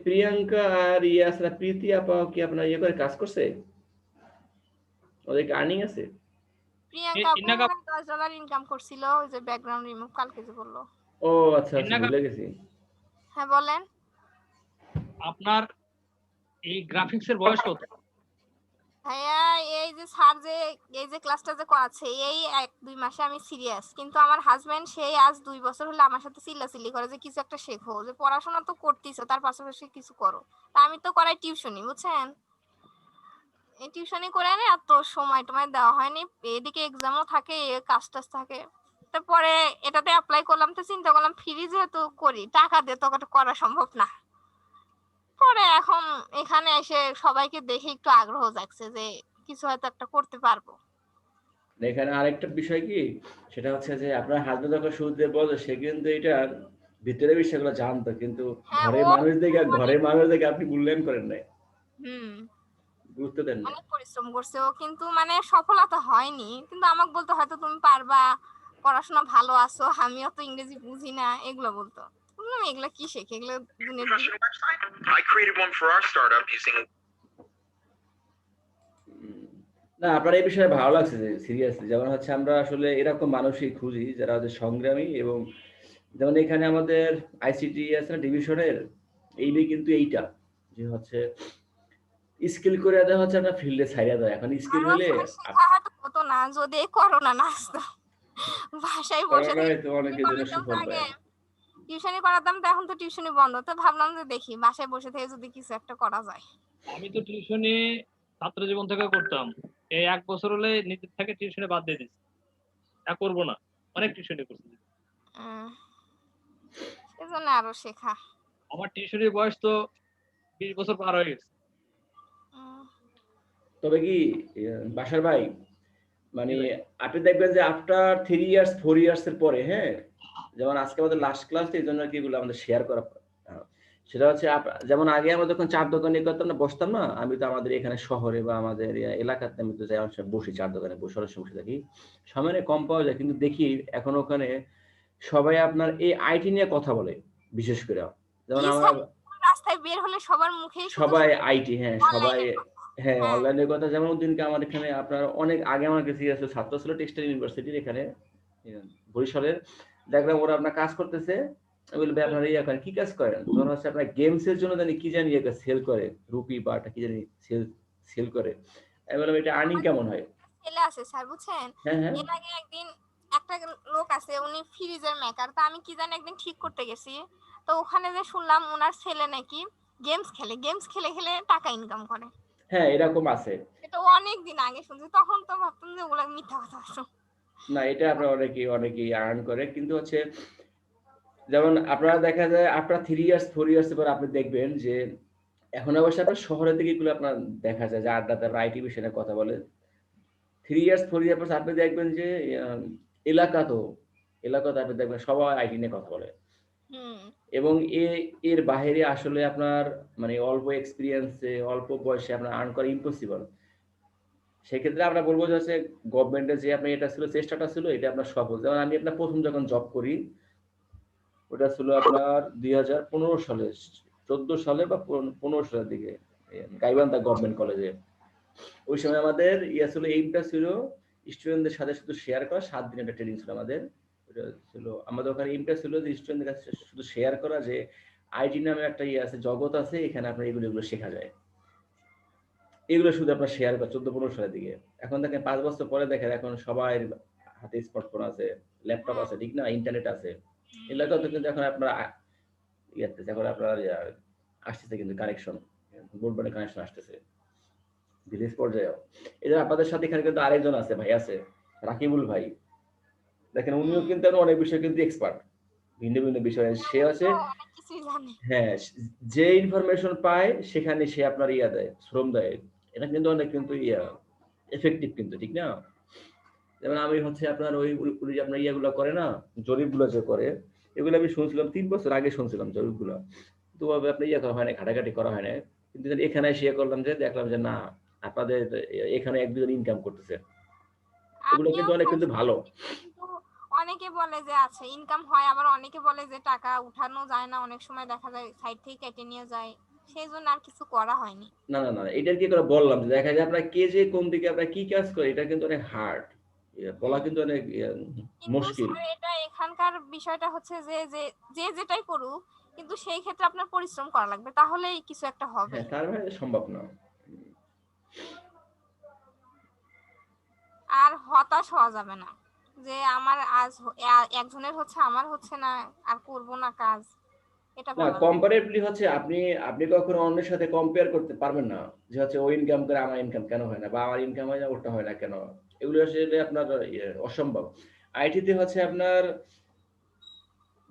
প্রিয়াঙ্কা আর ইয়ে আছে না, প্রীতি আপা কি আপনার ইয়ে করে কাজ করছে? ওদের আর্নিং আছে? প্রিয়াঙ্কা আপু $10 ইনকাম করছিল, ওই যে ব্যাকগ্রাউন্ড রিমুভ কালকে যে বললো। ও আচ্ছা আচ্ছা, ভুলে গেছি। হ্যাঁ বলেন। আপনার এই গ্রাফিক্স এর বয়স কত? ভাইয়া, এই যে স্যার যে এই যে ক্লাসটা যে করাচ্ছে, এই 1-2 মাসে আমি সিরিয়াস, কিন্তু আমার হাজবেন্ড সেই আজ 2 বছর হলো আমার সাথে চিল্লাচিল্লি করে যে কিছু একটা শেখো, যে পড়াশোনা তো করতেছো, তার পাশাপাশি কিছু করো। তা আমি তো করাই টিউশনি, বুঝছেন? এই টিউশনি করে না এত সময় টময় দেওয়া হয়নি, এদিকে এক্সামও থাকে, কাজ টাজ থাকে। তারপরে এটাতে অ্যাপ্লাই করলাম, তো চিন্তা করলাম ফ্রি যেহেতু করি, টাকা দিয়ে তো করা সম্ভব না। পরে এখন এখানে এসে সবাইকে দেখে একটু আগ্রহ জাগছে যে কিছু হয়তো একটা করতে পারবো। এখানে আরেকটা বিষয় কি, সেটা হচ্ছে যে আপনার হাজবেন্ড যখন শুরুতে বলে, সে কিন্তু এটা ভিতরে বিষয়গুলো জানতো, কিন্তু হ্যাঁ, ঘরের ও মানুষ দেখে আপনি মূল্যায়ন করেন নাই, হুম গুরুত্ব দেন না। অনেক পরিশ্রম করছে ও, কিন্তু মানে সফলতা হয়নি। কিন্তু আমাকে বলতো হয়তো তুমি পারবা, পড়াশোনা ভালো আছো, আমিও তো ইংরেজি বুঝি না, এগুলো বলতো। বললাম এগুলো কি শেখে, এগুলো দুনিয়ার Professional website. I created one for our startup using না আপনার এই বিষয়ে ভালো লাগছে যে সিরিয়াসলি, যেমন হচ্ছে আমরা আসলে এরকম মানুষই খুঁজি যারা হচ্ছে সংগ্রামী, এবং যেমন এখানে আমাদের আইসিটি আছে না ডিভিশনের, কিন্তু এইটা যে হচ্ছে স্কিল করে দেওয়া হচ্ছে আপনার ফিল্ডে ছাইড়া দেওয়া। এখন স্কিল আমার হলে শেখাটা হতো না যদি করোনা না আসতো। বাসায় বসে করোনায় তো অনেকের জন্য সুফল দেয়। টিউশনি করাতাম, তো এখন তো টিউশনি বন্ধ, তো ভাবলাম যে দেখি বাসায় বসে থেকে যদি কিছু একটা করা যায়। আমি তো টিউশনি ছাত্র জীবন থেকে করতাম, এই 1 বছর হলে নিজের থেকে টিউশনি বাদ দিয়ে দিচ্ছি, করবো না, অনেক টিউশনি করছি। সেজন্য আরো শেখা। আমার টিউশনির বয়স তো 20 বছর পার হয়ে গেছে। তবে কি বাসার ভাই, মানে আপনি দেখবেন যে আফটার 3 ইয়ার্স 4 ইয়ার্স এর পরে, হ্যাঁ, যেমন আজকে আমাদের লাস্ট ক্লাস, এই জন্য কি এগুলো আমাদের শেয়ার করা, সেটা হচ্ছে যেমন আগে আমরা যখন চার দোকানে করতাম না, বসতাম না, আমি তো আমাদের এখানে শহরে বা আমাদের এলাকাতে আমি তো যাই অনেক সময় বসি, চার দোকানে বসে অনেক সময় বসে থাকি, সময় কম পাওয়া যায়, কিন্তু দেখি এখন ওখানে সবাই আপনার এই আইটি নিয়ে কথা বলে, বিশেষ করে যেমন আমরা রাস্তায় বের হলে সবার মুখে সবাই আইটি, হ্যাঁ সবাই, হ্যাঁ অনলাইনের কথা। যেমন ওদিনকে আমার এখানে আপনার অনেক আগে আমার কাছে আছে ছাত্র ছিল টেক্সটাইল ইউনিভার্সিটির এখানে বরিশালের, দেখলাম ওরা আপনার কাজ করতেছে, আমি বললাম আপনারা এখন কি কাজ করেন? তখন হচ্ছে আপনার গেমস এর জন্য জানি কি জানি একটা সেল করে, রুপি বাটা কি জানি সেল করে। আমি বললাম এটা আর্নিং কেমন হয়? ছেলে আছে স্যার, বুঝছেন, এর আগে একদিন একটা লোক আছে, উনি ফ্রিজের মেকার, তো আমি কি জানি একদিন ঠিক করতে গেছি, তো ওখানে যে শুনলাম ওনার ছেলে নাকি গেমস খেলে খেলে টাকা ইনকাম করে। হ্যাঁ এরকম আছে, এটা অনেক দিন আগে শুনছি, তখন তো ভাবতাম যে ওগুলা মিথ্যা কথা। না এটা আপনার অনেকেই আর্ন করে, কিন্তু হচ্ছে যেমন আপনারা দেখা যায় আপনার 3 ইয়ার্স 4 ইয়ার্স পর আপনি দেখবেন যে এখন অবশ্য আপনার শহরের দিকে এগুলো আপনার দেখা যায় যে আড্ডাতে আইটি বিষয়ে কথা বলে। 3 ইয়ার্স 4 ইয়ার্স পর আপনি দেখবেন যে এলাকাতে আপনি দেখবেন সবাই আইটি নিয়ে কথা বলে, এবং এর বাইরে আসলে আপনার মানে অল্প এক্সপিরিয়েন্সে অল্প বয়সে আপনার আর্ন করা ইম্পসিবল। সেক্ষেত্রে আমরা বলবো যে হচ্ছে গভর্নমেন্টের যে আপনার এটা ছিল, চেষ্টাটা ছিল, এটা আপনার সফল। যেমন আমি আপনার প্রথম যখন জব করি, ওটা ছিল আপনার 2015 সালে, 14 সালে বা 15 সালের দিকে, গাইবান্ধা গভর্নমেন্ট কলেজে। ওই সময় আমাদের ছিল এইমটা ছিল স্টুডেন্টদের সাথে শুধু শেয়ার করা, 7 দিন একটা ট্রেনিং ছিল আমাদের। ওটা ছিল আমাদের ওখানে এইমটা ছিল যে স্টুডেন্টদের কাছে শুধু শেয়ার করা যে আইটি নামে একটা আছে, জগৎ আছে, এখানে আপনার এগুলো শেখা যায়, এগুলো শুধু আপনার শেয়ার করা 14-15 সালের দিকে। এখন দেখেন 5 বছর পরে দেখেন এখন সবাই হাতে স্মার্টফোন আছে, ল্যাপটপ আছে, ঠিক না, ইন্টারনেট আছে, এলাকাও তো কিন্তু এখন আপনার এখন আপনার আসতেছে কিন্তু কানেকশন, ব্রডব্যান্ড কানেকশন আসতেছে ভিলেজ পর্যায়ে। এই যে আপনাদের সাথে এখানে কিন্তু আরেকজন আছে, ভাই আছে রাকিবুল ভাই, দেখেন উনিও কিন্তু অনেক বিষয় কিন্তু এক্সপার্ট, ভিন্ন ভিন্ন বিষয়ে সে আছে, হ্যাঁ যে ইনফরমেশন পায় সেখানে সে আপনার দেয়, শ্রম দেয়, এটা কিন্তু অনেক কিন্তু এফেক্টিভ কিন্তু, ঠিক না? যেমন আমি হচ্ছে আপনার ওই আপনার ইয়েগুলো করে না, জরিপগুলো যে করে, এগুলো আমি শুনছিলাম 3 বছর আগে শুনছিলাম জরিপগুলো, তো আপনি করা হয় না, ঘাটাঘাটি করা হয় না, কিন্তু এখানে শেয়ার করলাম যে দেখলাম যে না আপনাদের এখানে 1-2 জন ইনকাম করতেছে, এগুলো কিন্তু অনেক কিন্তু ভালো। অনেকে বলে যে আচ্ছা ইনকাম হয়, আবার অনেকে বলে যে টাকা উঠানো যায় না, অনেক সময় দেখা যায় সাইড থেকে কেটে নিয়ে যায়, সেই জন্য আর কিছু করা হয়নি। না না না এটার কি করে বললাম যে দেখা যায় আপনার কে যে কোন দিকে আপনার কি কাজ করে, এটা কিন্তু অনেক হার্ড, বলা কিন্তু অনেক মুশকিল। এটা এখানকার বিষয়টা হচ্ছে যে যে যেটাই করুক, কিন্তু সেই ক্ষেত্রে আপনার পরিশ্রম করা লাগবে, তাহলেই কিছু একটা হবে। হ্যাঁ তার মানে সম্ভব না। আর হতাশ হওয়া যাবে না যে আমার আজ একজনের হচ্ছে আমার হচ্ছে না, আর করব না কাজ, এটা না কম্পারেটিভলি হচ্ছে আপনি কখনো অন্যের সাথে কম্পেয়ার করতে পারবেন না যে হচ্ছে ওই ইনকাম করে আমার ইনকাম কেন হয় না, বা আমার ইনকাম হয় না ওটা হয় না কেন, এগুলো আসলে আপনার অসম্ভব। আইটিতে হচ্ছে আপনার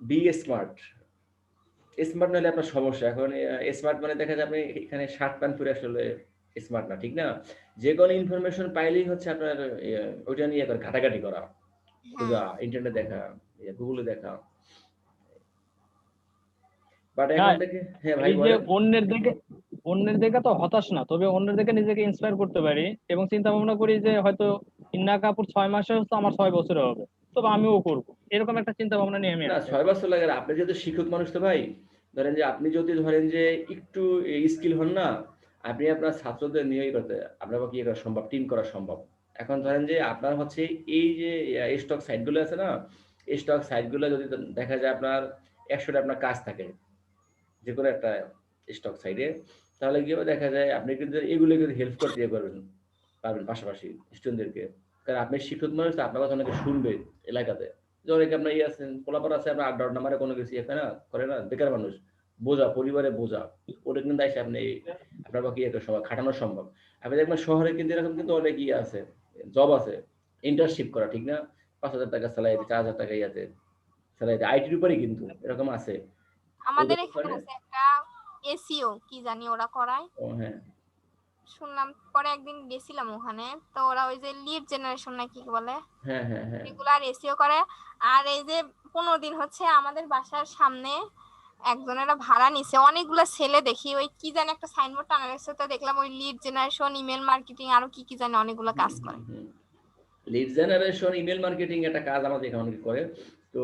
বি স্মার্ট না হলে আপনার সমস্যা। এখন স্মার্ট মানে দেখা যায় আপনি এখানে শার্ট প্যান্ট পরে আসলে স্মার্ট না, ঠিক না? যে কোনো ইনফরমেশন পাইলেই হচ্ছে আপনার ওইটা নিয়ে ঘাটাঘাটি করা, ইন্টারনেট দেখা, গুগলে দেখা। বাট এখন থেকে হ্যাঁ ভাই বলেন, অন্যের দিকে তো হতাশ না, তবে অন্যের দিকে নিজেকে ইন্সপায়ার করতে পারি এবং চিন্তা ভাবনা করি যে হয়তো ইন্না কাপুর 6 মাসে হচ্ছে আমার 6 বছরে হবে, অথবা আমিও করব, এরকম একটা চিন্তা ভাবনা নিয়ে আমি না আছি। 6 বছর লাগে না। আপনি যেহেতু শিক্ষক মানুষ তো ভাই, ধরেন যে আপনি যদি ধরেন যে একটু স্কিল হন না, আপনি আপনার ছাত্রদের নিয়েই করতে আপনার পক্ষে ইয়ে করা সম্ভব, টিম করা সম্ভব। এখন ধরেন যে আপনার হচ্ছে এই যে স্টক সাইট গুলো আছে না, স্টক সাইট গুলো যদি দেখা যায় আপনার 100টা আপনার কাজ থাকে যে কোনো একটা স্টক সাইডে, তাহলে কি হবে দেখা যায় আপনি কিন্তু এগুলো কিন্তু হেল্প করতে ইয়ে করবেন পারবেন পাশাপাশি স্টুডেন্টদেরকে। কারণ আপনি শিক্ষক মানুষ তো আপনার কথা অনেকে শুনবে এলাকাতে। যে অনেকে আপনার ইয়ে আছেন, পোলাপার আছে আপনার আড্ডা নামারে কোনো কিছু ইয়ে করে না, করে না, বেকার মানুষ, বোঝা, পরিবারে বোঝা, ওটা কিন্তু এসে আপনি আপনার পক্ষে ইয়ে করা সম্ভব, খাটানো সম্ভব। আপনি দেখবেন শহরে কিন্তু এরকম কিন্তু অনেক ইয়ে আছে, জব আছে, ইন্টার্নশিপ করা, ঠিক না? 5,000 টাকা স্যালারি, 4,000 টাকা ইয়াতে স্যালারি, আইটির উপরেই কিন্তু এরকম আছে। আমাদের ওদের এখানে ওখানে আছে একটা এসিও কি জানি ওরা করায়, ও হ্যাঁ শুনলাম। পরে একদিন গেছিলাম ওখানে, তো ওরা ওই যে লিড জেনারেশন না কি বলে হ্যাঁ হ্যাঁ হ্যাঁ রেগুলার এসিও করে। আর এই যে 15 দিন হচ্ছে আমাদের বাসার সামনে একজনেরা ভাড়া নিছে, অনেকগুলো ছেলে দেখি ওই কি জানি একটা সাইনবোর্ড টানা রয়েছে, তো দেখলাম ওই লিড জেনারেশন, ইমেল মার্কেটিং, আরো কি কি জানি অনেকগুলো কাজ করে। লিড জেনারেশন, ইমেল মার্কেটিং একটা কাজ আমাদের এখানে অনেকে করে। তো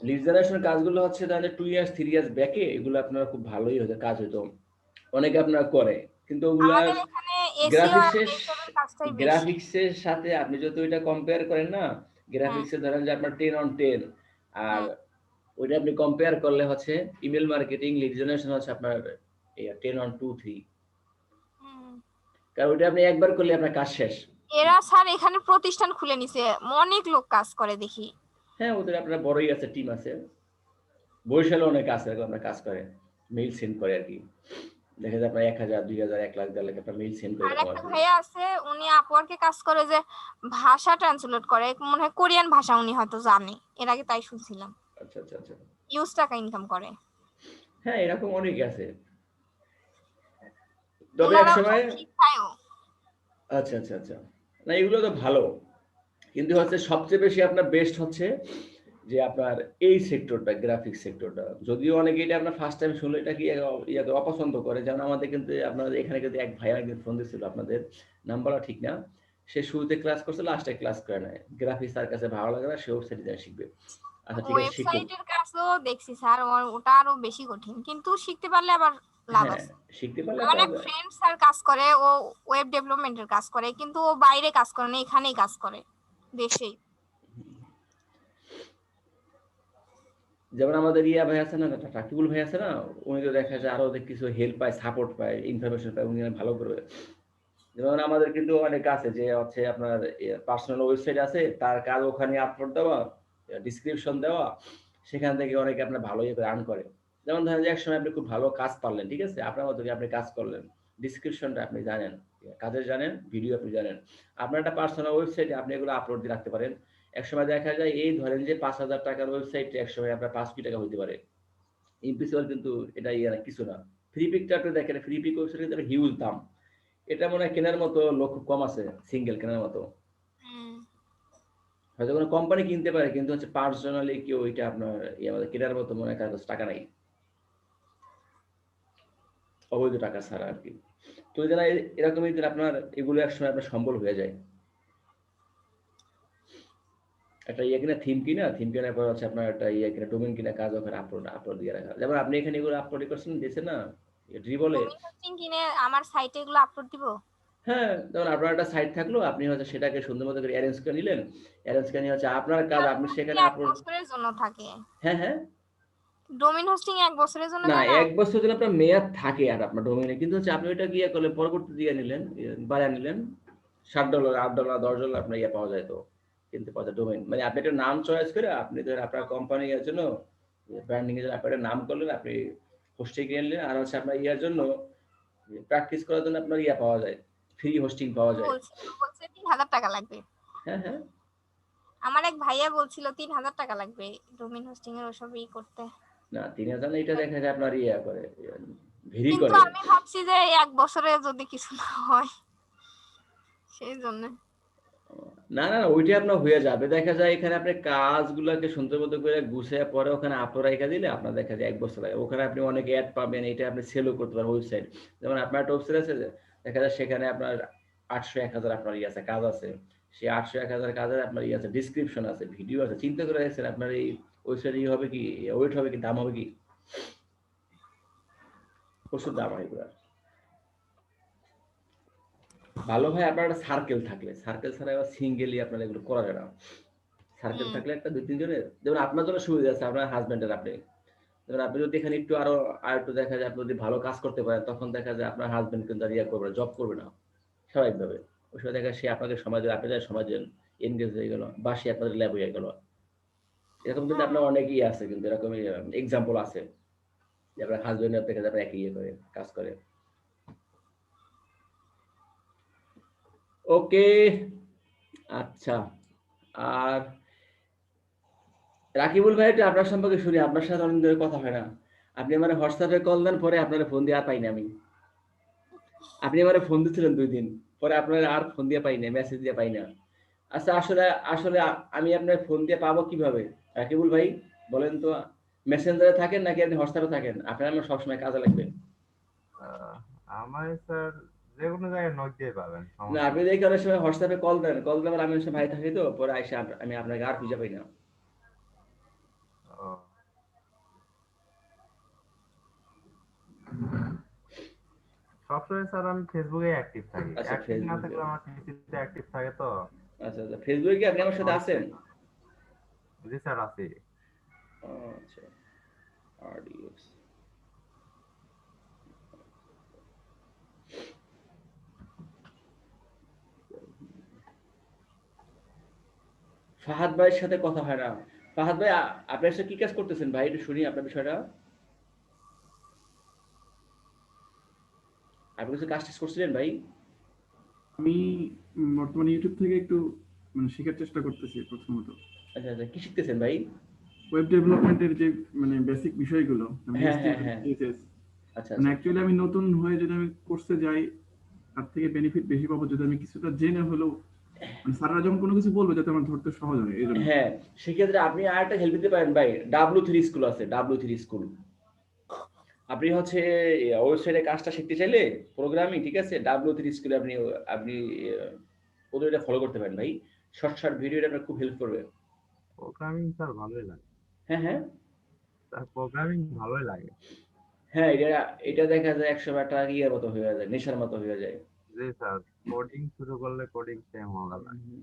লিড জেনারেশনের কাজগুলো হচ্ছে তাহলে 2 ইয়ার্স 3 ইয়ার্স ব্যাকে এগুলো আপনার খুব ভালোই হতো, কাজ হতো, অনেকে আপনার করে, কিন্তু ওগুলা আমাদের এখানে এসিও আর গ্রাফিক্সের এইসবের কাজটাই বেশি। গ্রাফিক্সের সাথে আপনি যদি ওইটা কম্পেয়ার করেন না, গ্রাফিক্সে ধরেন যে আপনার 10 on 10, আর ওইটা আপনি কম্পেয়ার করলে হচ্ছে ইমেল মার্কেটিং, লিড জেনারেশন হচ্ছে আপনার 10 on 2 3, কারণ ওইটা আপনি একবার করলে আপনার কাজ শেষ। এরা স্যার এখানে প্রতিষ্ঠান খুলে নিছে, অনেক লোক কাজ করে দেখি। হ্যাঁ ওদের আপনার বড়ই আছে, টিম আছে, বরিশালে অনেক আছে আপনার কাজ করে, মেইল সেন্ড করে আর কি, দেখা যায় আপনার 1,000 2,000 1 লাখ 1.5 লাখ আপনার মেইল সেন্ড করে আর এরকম আর একটা কি। ভাইয়া আছে, উনি আপওয়ার্কে কাজ করে যে ভাষা ট্রান্সলেট করে, মনে হয় কোরিয়ান ভাষা, উনি হয়তো জানে, এর আগে তাই শুনছিলাম। আচ্ছা আচ্ছা আচ্ছা, ইউজ টাকা ইনকাম করে। হ্যাঁ এরকম অনেক আছে, তবে এক ওনারা সময় শিখায়ও। আচ্ছা আচ্ছা আচ্ছা, না এগুলো তো ভালো, কিন্তু হচ্ছে সবচেয়ে বেশি আপনার বেস্ট হচ্ছে যে আপনার এই সেক্টরটা, গ্রাফিক্স সেক্টরটা, যদিও অনেকে এটা আপনার ফার্স্ট টাইম শুনলে এটা কি ইয়াকে অপছন্দ করে, যেমন আমাদের কিন্তু আপনাদের এখানে কিন্তু এক ভাই একদিন ফোন দিয়েছিল, আপনাদের নাম্বারটা ঠিক না, সে শুরুতে ক্লাস করছে, লাস্টে ক্লাস করে নাই, গ্রাফিক্স তার কাছে ভালো লাগে না, সে ওয়েবসাইট ডিজাইন শিখবে। আচ্ছা ঠিক আছে শিখুন, ওয়েবসাইটের কাজও দেখছি স্যার, ওটা আরো বেশি কঠিন, কিন্তু শিখতে পারলে আবার লাভ হ্যাঁ আছে। শিখতে পারলে আমার পাওয়া এক যায়। ফ্রেন্ড স্যার কাজ করে, ও ওয়েব ডেভেলপমেন্টের কাজ করে, কিন্তু ও বাইরে কাজ করে না, এখানেই কাজ করে দেশেই। যেমন আমাদের ইয়া ভাই আছে না, রাকিবুল ভাই আছে না, উনি তো দেখা যায় আরো কিছু হেল্প পায়, সাপোর্ট পায়, ইনফরমেশন পায়, উনি ভালো করবে। যেমন আমাদের কিন্তু অনেক আছে যে হচ্ছে আপনার পার্সোনাল ওয়েবসাইট আছে, তার কাজ ওখানে আপলোড দেওয়া, ডিসক্রিপশন দেওয়া, সেখান থেকে অনেকে আপনার ভালো ইয়ে করে আর্ন করে। যেমন ধরেন যে একসময় আপনি খুব ভালো কাজ পারলেন, ঠিক আছে, আপনার মতো আপনি কাজ করলেন, ডিসক্রিপশনটা আপনি জানেন, কাজের জানেন, ভিডিও আপনি জানেন, আপনার একটা পার্সোনাল ওয়েবসাইটে আপনি এগুলো আপলোড দিয়ে রাখতে পারেন। একসময় দেখা যায় এই ধরেন যে 5,000 টাকার ওয়েবসাইটে একসময় আপনার 5 কোটি টাকা হইতে পারে, ইম্পসিবল, কিন্তু এটা ইয়ে না, কিছু না। ফ্রি পিকটা আপনি দেখেন, ফ্রি পিক ওয়েবসাইট কিন্তু হিউজ দাম, এটা মনে হয় কেনার মতো লোক খুব কম আছে, সিঙ্গেল কেনার মতো, হয়তো কোনো কোম্পানি কিনতে পারে, কিন্তু হচ্ছে পার্সোনালি কেউ এটা আপনার কেনার মতো মনে হয় কারো কাছে টাকা নাই, অবৈধ টাকা ছাড়া আর কি। তো যারা এরকমই আপনার এগুলো একসময় আপনার সম্বল হয়ে যায়, একটা ইয়ে কিনা থিম কিনা, থিম কেনার পর হচ্ছে আপনার একটা ইয়ে কিনা ডোমেইন কিনা, কাজ ওখানে আপলোড দিয়ে রাখা, যেমন আপনি এখানে এগুলো আপলোড করছেন দিয়েছেন না, ড্রি বলে, ডোমেইন হোস্টিং কিনে আমার সাইটে এগুলো আপলোড দিব। হ্যাঁ যেমন আপনার একটা সাইট থাকলো, আপনি হচ্ছে সেটাকে সুন্দর মতো করে অ্যারেঞ্জ করে নিলেন, অ্যারেঞ্জ করে নিয়ে হচ্ছে আপনার কাজ, আপনি সেখানে এক আপলোড। বছরের জন্য থাকে হ্যাঁ হ্যাঁ, ডোমেইন হোস্টিং, 1 বছরের জন্য না দেয় না। 1 বছর ধরে আপনার মেয়াদ থাকে আর আপনার ডোমেইনে, কিন্তু হচ্ছে আপনি ওইটা গিয়ে করলে পরবর্তী দিয়ে নিলেন, বাড়িয়ে নিলেন, $7 $8 $10 আপনার ইয়ে পাওয়া যায়, তো কিনতে পাওয়া যায় ডোমেইন, মানে আপনি একটা নাম চয়েস করে আপনি ধর আপনার কোম্পানি এর জন্য ব্র্যান্ডিং এর জন্য আপনি একটা নাম করলেন, আপনি হোস্টিং কিনে নিলেন, আর হচ্ছে আপনার ইয়ার জন্য প্র্যাকটিস করার জন্য আপনার ইয়া পাওয়া যায়, ফ্রি হোস্টিং পাওয়া যায়। বলছে 3,000 টাকা লাগবে। হ্যাঁ হ্যাঁ, আমার এক ভাইয়া বলছিল 3,000 টাকা লাগবে ডোমেইন হোস্টিং এর ওসব ই করতে। না 3,000 না, এটা দেখা যায় আপনার ইয়া করে, ভেরি কিন্তু করে। আমি ভাবছি যে 1 বছরে যদি কিছু না হয়, সেই জন্য। না না না, ওইটা আপনার হয়ে যাবে, দেখা যায় এখানে আপনি কাজগুলোকে সুন্দর মতো করে গুছিয়ে পরে ওখানে আপলোড রেখে দিলে আপনার দেখা যায় 1 বছর লাগে, ওখানে আপনি অনেক অ্যাড পাবেন, এটা আপনি সেলও করতে পারেন ওয়েবসাইট, যেমন আপনার একটা ওয়েবসাইট আছে, দেখা যায় সেখানে আপনার 800 1,000 আপনার ইয়ে আছে, কাজ আছে, সে 800-1000 কাজের আপনার আছে, ডেসক্রিপশন আছে, ভিডিও আছে। চিন্তা করে দেখছেন আপনার এই ওয়েবসাইটে হবে কি, ওয়েট হবে কি, দাম হবে কি? প্রচুর দাম হয় এগুলো। ভালো ভাই আপনার একটা সার্কেল থাকলে, সার্কেল ছাড়া এবার সিঙ্গেলি আপনার এগুলো করা যায় না। সার্কেল থাকলে একটা 2-3 জনের, যেমন আপনার জন্য সুবিধা আছে, আপনার হাজবেন্ডের, আপনি যদি এখানে একটু আর একটু দেখা যায়, আপনি যদি ভালো কাজ করতে পারেন, তখন দেখা যায় আপনার হাজবেন্ড কিন্তু আর করবে না, জব করবে না স্বাভাবিকভাবে। ওই সময় দেখা সে আপনাকে সময় দেবে, আপনি তার সময় দেন, এনগেজ হয়ে গেল, বা সে আপনাদের ল্যাব হয়ে গেল। এরকম কিন্তু আপনার অনেকই আছে, কিন্তু এরকম এক্সাম্পল আছে যে আপনার হাজবেন্ড আপনার কাছে একই করে কাজ করে। ওকে, আচ্ছা। আর রাকিবুল ভাই, একটু আপনার সম্পর্কে শুনি। আপনার সাথে অনেক ধরে কথা হয় না। আপনি আমার হোয়াটসঅ্যাপে কল দেন, পরে আপনার ফোন দিয়ে আর পাই না আমি। আপনি আমার ফোন দিচ্ছিলেন 2 দিন, পরে আপনার আর ফোন দিয়ে পাই না, মেসেজ দিয়ে পাই না। আচ্ছা, আসলে আসলে আমি আপনার ফোন দিয়ে পাবো কিভাবে রাকিবুল ভাই বলেন তো? মেসেঞ্জারে থাকেন নাকি আপনি হোয়াটসঅ্যাপে থাকেন? আপনার আমার সবসময় কাজে লাগবে। আমার স্যার যে কোনো জায়গায় নক দিয়ে পাবেন, না, সমস্যা আপনি দেখি অনেক সময় হোয়াটসঅ্যাপে কল দেন, আমি অনেক সময় ভাই থাকি তো, পরে আইসা আমি আপনাকে আর খুঁজে পাই না। ও, সবসময় স্যার আমি ফেসবুকে অ্যাক্টিভ থাকি। আচ্ছা, অ্যাক্টিভ না ফেসবুকে। থাকলে আমার পিসিতে অ্যাক্টিভ থাকে তো। আচ্ছা আচ্ছা, ফেসবুকে কি আপনি আমার সাথে আছেন? জি স্যার, আছি। আচ্ছা, RDX। ফাহাদ ভাইয়ের সাথে কথা হয় না। ফাহাদ ভাই, আপনার সাথে কি কাজ করতেছেন ভাই? একটু শুনি আপনার বিষয়টা। আপনি কিছু কাজ টাজ করছিলেন ভাই? আমি বর্তমানে ইউটিউব থেকে একটু মানে শেখার চেষ্টা করতেছি। প্রথমত আচ্ছা আচ্ছা, কি শিখতেছেন ভাই? ওয়েব ডেভেলপমেন্টের যে মানে বেসিক বিষয়গুলো, আমি হ্যাঁ হ্যাঁ HTML, হ্যাঁ, CSS, আচ্ছা মানে আচ্ছা অ্যাকচুয়ালি আমি নতুন হয়ে যদি আমি কোর্সে যাই, তার থেকে বেনিফিট বেশি পাবো যদি আমি কিছুটা জেনে হলেও, মানে স্যাররা যখন কোনো কিছু বলবে যাতে আমার ধরতে সহজ হয়, এই জন্য। হ্যাঁ, সেক্ষেত্রে আপনি আর একটা হেল্প দিতে পারেন ভাই। W3 স্কুল আছে, W3 স্কুল। আপনি হচ্ছে ওয়েবসাইটে কাজটা শিখতে চাইলে, প্রোগ্রামিং, ঠিক আছে, W3 স্কুলে আপনি আপনি ওদের এটা ফলো করতে পারেন ভাই। শর্ট শর্ট ভিডিও আপনার খুব হেল্প করবে। প্রোগ্রামিং স্যার ভালোই লাগে। হ্যাঁ হ্যাঁ স্যার প্রোগ্রামিং ভালোই লাগে। হ্যাঁ, এটা দেখা যায় 100 একটা ইয়ের মতো হয়ে যায়, নেশার মতো হয়ে যায়। জি স্যার, কোডিং শুরু করলে কোডিং সেম মজা লাগে।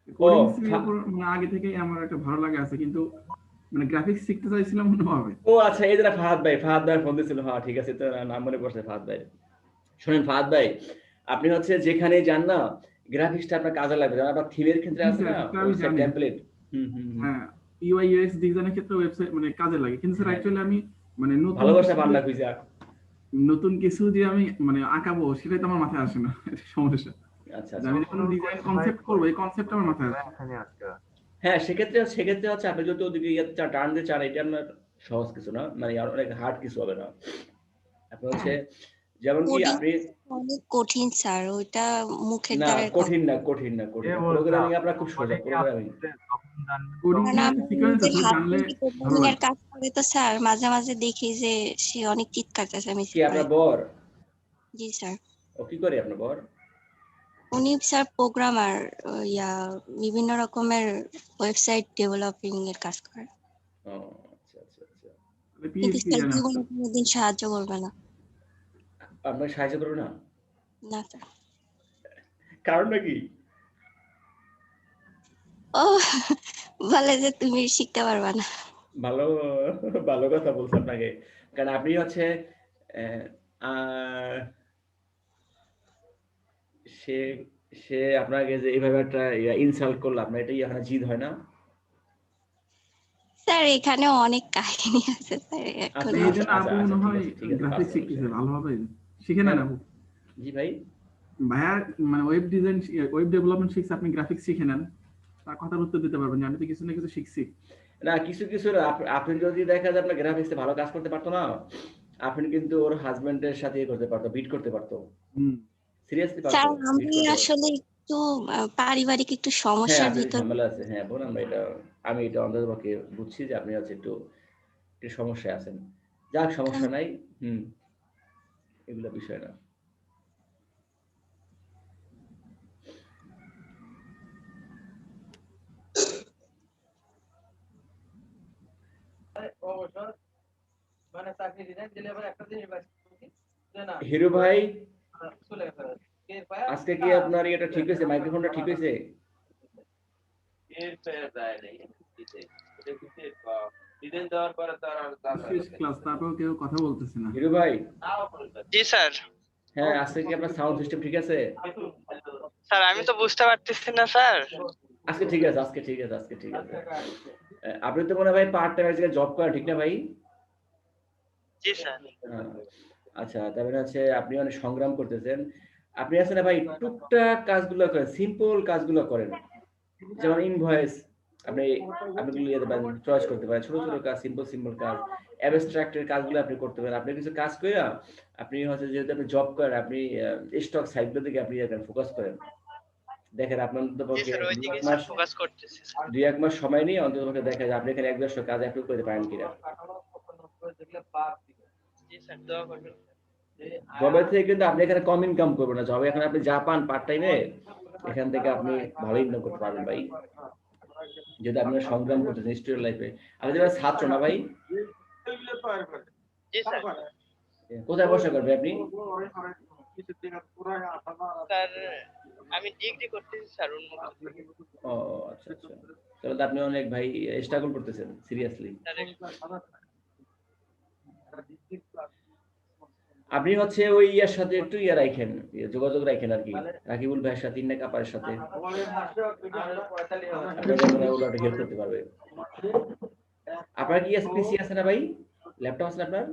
ও কোডিং এর উপর মানে আগে থেকে আমার একটা ভালো লাগা আছে, কিন্তু মানে গ্রাফিক্স শিখতে চাইছিলাম অন্যভাবে। ও আচ্ছা, এই যে ফাহাদ ভাই ফোন দিয়েছিল। হ্যাঁ ঠিক আছে, তো নাম মনে পড়ছে ফাহাদ ভাই। শুনেন ফাহাদ ভাই, আপনি হচ্ছে যেখানে যান না, গ্রাফিক্সটা আপনার কাজে লাগবে। যেমন আপনার থিমের ক্ষেত্রে জি আছে স্যার, না, সেটা আমি ওয়েবসাইট জানি। টেমপ্লেট। হুম হুম হুম। হ্যাঁ, UI UX ডিজাইনের ক্ষেত্রে ওয়েবসাইট মানে কাজে লাগে, কিন্তু স্যার হ্যাঁ, অ্যাকচুয়ালি আমি মানে ভালোবাসা পান না খুঁজে। নতুন কিছু যে আমি মানে আঁকাবো সেটাই তো আমার মাথায় আসে না, এটা সমস্যা। আচ্ছা যে আচ্ছা। আমি যখন ডিজাইন কনসেপ্ট করবো, এই কনসেপ্ট আমার মাথায় আসে না। এখানে আজকে হ্যাঁ, সেক্ষেত্রে হচ্ছে আপনি যদি ওদিকে টার্ন দিয়ে চান, এটা আপনার সহজ কিছু না, মানে আর অনেক হার্ড কিছু হবে না। আপনি হচ্ছে যেমন কি কোডিং আপনি, অনেক কঠিন স্যার, ওইটা মুখের না দ্বারাই কথা। কঠিন না। কে বলছে? প্রোগ্রামিং আপনার খুব সোজা, কোডিং প্রোগ্রামিং। আপনি যখন জানবেন কোডিং কারণ এর আমার সিকোয়েন্স নিজের আছে, জানলে হাজবেন্ড ভালো কোডিং এর লাগে। কাজ করে, তো স্যার মাঝে মাঝে দেখি যে সে অনেক চিৎকার চেঁচামেচি কি করে। আপনার বর? জি স্যার। ও কি করে আপনার বর? উনি স্যার প্রোগ্রামার, ইয়া বিভিন্ন রকমের ওয়েবসাইট ডেভেলপিং এর কাজ করে, ও আচ্ছা আচ্ছা আচ্ছা। কিন্তু PhD স্যার জানা জীবনে কোনোদিন সাহায্য করবে না। আপনাকে সাহায্য করবে না? না স্যার। কারণটা কি? ও বলে যে তুমি শিখতে পারবা না। ভালো ভালো কথা বলছে আপনাকে। কারণ আপনি হচ্ছে আহ, আহ, সে সে আপনাকে যে এইভাবে একটা ইনসাল্ট করলো, আপনার এটাই এখানে জিদ হয় না? স্যার এখানে অনেক কাহিনী আছে স্যার, এখন এই জন্য আচ্ছা আপু মনে ঠিক হয় আছে গ্রাফিক্স পার্সোনাল শিখতেছে বিষয়। ভালোভাবে, শিখে নেন আপু। জি ভাই। ভাইয়া মানে ওয়েব ডিজাইন, ওয়েব ডেভেলপমেন্ট শিখছে, আপনি গ্রাফিক্স শিখে নেন, তার কথার উত্তর দিতে পারবেন যে আমি তো কিছু না কিছু শিখছি। না, কিছু না, আপনি যদি দেখা যায় আপনার গ্রাফিক্সে ভালো কাজ করতে পারতো না, আপনি কিন্তু ওর হাজবেন্ডের সাথে করতে পারতো, বিট করতে পারতো। হুম। সিরিয়াসলি স্যার পারতো, বিট আমি করতে পারতো। আসলে একটু পারিবারিক একটু হ্যাঁ, সমস্যার আপনি ভিতর। ঝামেলা আছে। হ্যাঁ বলুন, আমি এটা অন্ততপক্ষে বুঝছি যে আপনি হচ্ছে একটু সমস্যায় আছেন। যাক, সমস্যা নাই। হুম, এগুলো বিষয় না। বছর মানে চাকরি রিজাইন দিলে আবার একটা জিনিস পাইছি যে না হিরো ভাই চলে গেছে আজকে কি আপনার এটা ঠিক হয়েছে, মাইক্রোফোনটা ঠিক হয়েছে? ক্লাস তারপর কেউ কথা বলতেছে না। হিরো ভাই জি স্যার। হ্যাঁ, আজকে কি আপনার সাউন্ড সিস্টেম ঠিক আছে? স্যার আমি তো বুঝতে পারতেছি না স্যার। আজকে ঠিক আছে, আজকে ঠিক আছে, আজকে ঠিক আছে। আপনি তো মনে হয় ভাই পার্ট টাইম আজকে জব করেন, ঠিক না ভাই? জি স্যার। হ্যাঁ। আচ্ছা, তার মানে হচ্ছে আপনি অনেক সংগ্রাম করতেছেন। আপনি আছেন না ভাই, টুকটাক কাজগুলো করেন, সিম্পল কাজগুলো করেন, যেমন ইনভয়েস আপনি আপনি চয়েস করতে পারেন, ছোট ছোট কাজ, সিম্পল কাজ, অ্যাবস্ট্রাক্টের কাজগুলো আপনি করতে পারেন। আপনি কিছু কাজ করে আপনি হচ্ছে যেহেতু আপনি জব করেন, আপনি স্টক সাইটগুলো দিকে আপনি ফোকাস করেন। দেখেন আপনার জি স্যার, ওই দিকে স্যার ফোকাস করতেছি স্যার। 2-1 মাস সময় নিয়ে অন্তত দেখা যায় আপনি এখানে 1-2 কাজ অ্যাপ্রুভ করতে পারেন কিনা। জি স্যার, দোয়া করবেন। জবের থেকে কিন্তু আপনি এখানে কম ইনকাম করবেন না, জবে এখানে আপনি যা পান পার্ট টাইমে এখান থেকে আপনি ভালো ইনকাম করতে পারবেন ভাই, যদি আপনি সংগ্রাম করতেছেন স্টুডেন্ট লাইফে। আপনি যারা ছাত্র না ভাই, জি স্যার। কোথায় বসে করবে আপনি? স্যার আমি ডিগ্রি করতেছি স্যার উন্মুক্ত। ও আচ্ছা আচ্ছা, তাহলে তো আপনি অনেক ভাই স্ট্রাগল করতেছেন সিরিয়াসলি। আপনি হচ্ছে ওই ইয়ার সাথে একটু রাখেন, যোগাযোগ রাখেন আর কি, রাকিবুল ভাইয়ের সাথে, ইন্না কাপারের সাথে, আপনাকে হেল্প করতে পারবে। আপনার কি পিসি আছে না ভাই, ল্যাপটপ আছে না আপনার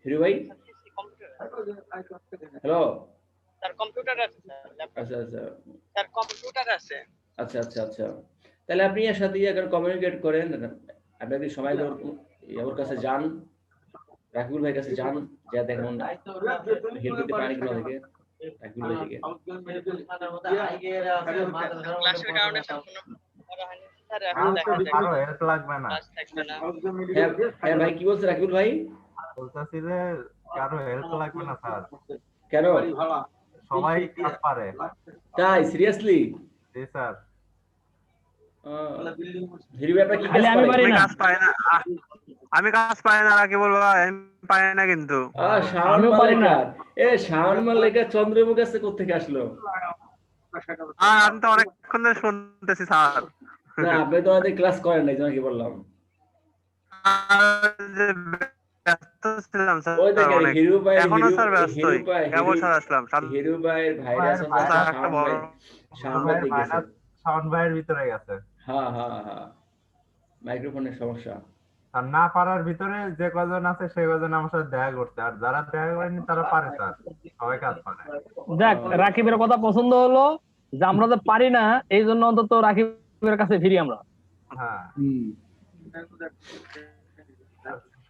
হিরো ভাই? হ্যালো স্যার কম্পিউটার আছে স্যার, ল্যাপটপ। আচ্ছা আচ্ছা স্যার কম্পিউটার আছে। আচ্ছা আচ্ছা আচ্ছা, তাহলে আপনি এর সাথে এখন কমিউনিকেট করেন। আপনি যদি সময় ওর কাছে যান, রাকিবুল ভাইয়ের কাছে যান, যা দেখুন হেল্প দিতে পারেন কিনা থেকে রাকিবুল ভাই থেকে। ক্লাসের কারণে স্যার কোনো করা হয়নি স্যার, এখন দেখা যাক। কারো হেল্প লাগবে না। ক্লাস থাকবে না। হ্যাঁ ভাই, কি বলছে রাকিবুল ভাই? বলতেছি যে কারো হেল্প লাগবে না স্যার, কেন? সবাই কাজ পারে। তাই সিরিয়াসলি? জি স্যার। হিরো ভাই আপনার কি খালি আমি পারি না, আমি কাজ পাই না, রাকি বলবো আমি পারি না কিন্তু। শাওন মালিকার, শাওন মালিকার চন্দ্রমুখ কাছে কোথেকে আসলো? আমি তো অনেকক্ষণ ধরে শুনতেছি স্যার। না, আপনি তো আমাদের ক্লাস করেন নাই, তোমাকে বললাম। ব্যস্ত ছিলাম স্যার। ওই দেখেন হিরো ভাই, এখনো স্যার ব্যস্তই। কেবল স্যার আসলাম। হিরো ভাইয়ের ভাইরাস আছে, শাওন ভাই, শাওন ভাই দেখেছে, সাউন্ড ভাইয়ের ভিতরে গেছে। হ্যাঁ হ্যাঁ হ্যাঁ, মাইক্রোফোনের সমস্যা। আর না পারার ভিতরে যে কজন আছে সে কজন আমার সাথে দেখা করছে, আর যারা দেখা করেনি তারা পারে স্যার, সবাই কাজ পারে। দেখ রাকিবের কথা পছন্দ হলো যে আমরা তো পারি না, এই জন্য অন্তত রাকিবের কাছে ফিরি আমরা। হ্যাঁ,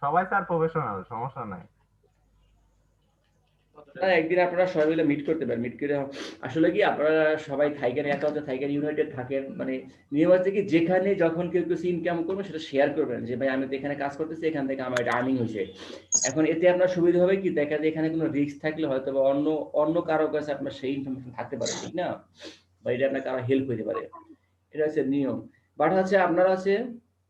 সবাই স্যার প্রফেশনাল, সমস্যা নাই। একদিন আপনারা সবাই মিলে মিট করতে পারেন, মিট করে আসলে কি আপনারা সবাই থাইকেন একাউন্টে থাইকেন ইউনাইটেড থাকেন, মানে নিয়ম আছে কি যেখানে যখন কেউ কিছু ইনকাম করবে সেটা শেয়ার করবেন, যে ভাই আমি তো এখানে কাজ করতেছি, এখান থেকে আমার এটা আর্নিং হয়েছে। এখন এতে আপনার সুবিধা হবে কি, দেখা যায় এখানে কোনো রিস্ক থাকলে হয়তো বা অন্য কারো কাছে আপনার সেই ইনফরমেশন থাকতে পারে, ঠিক না, বা এটা আপনার কারো হেল্প হতে পারে, এটা হচ্ছে নিয়ম। বাট হচ্ছে আপনারা আছে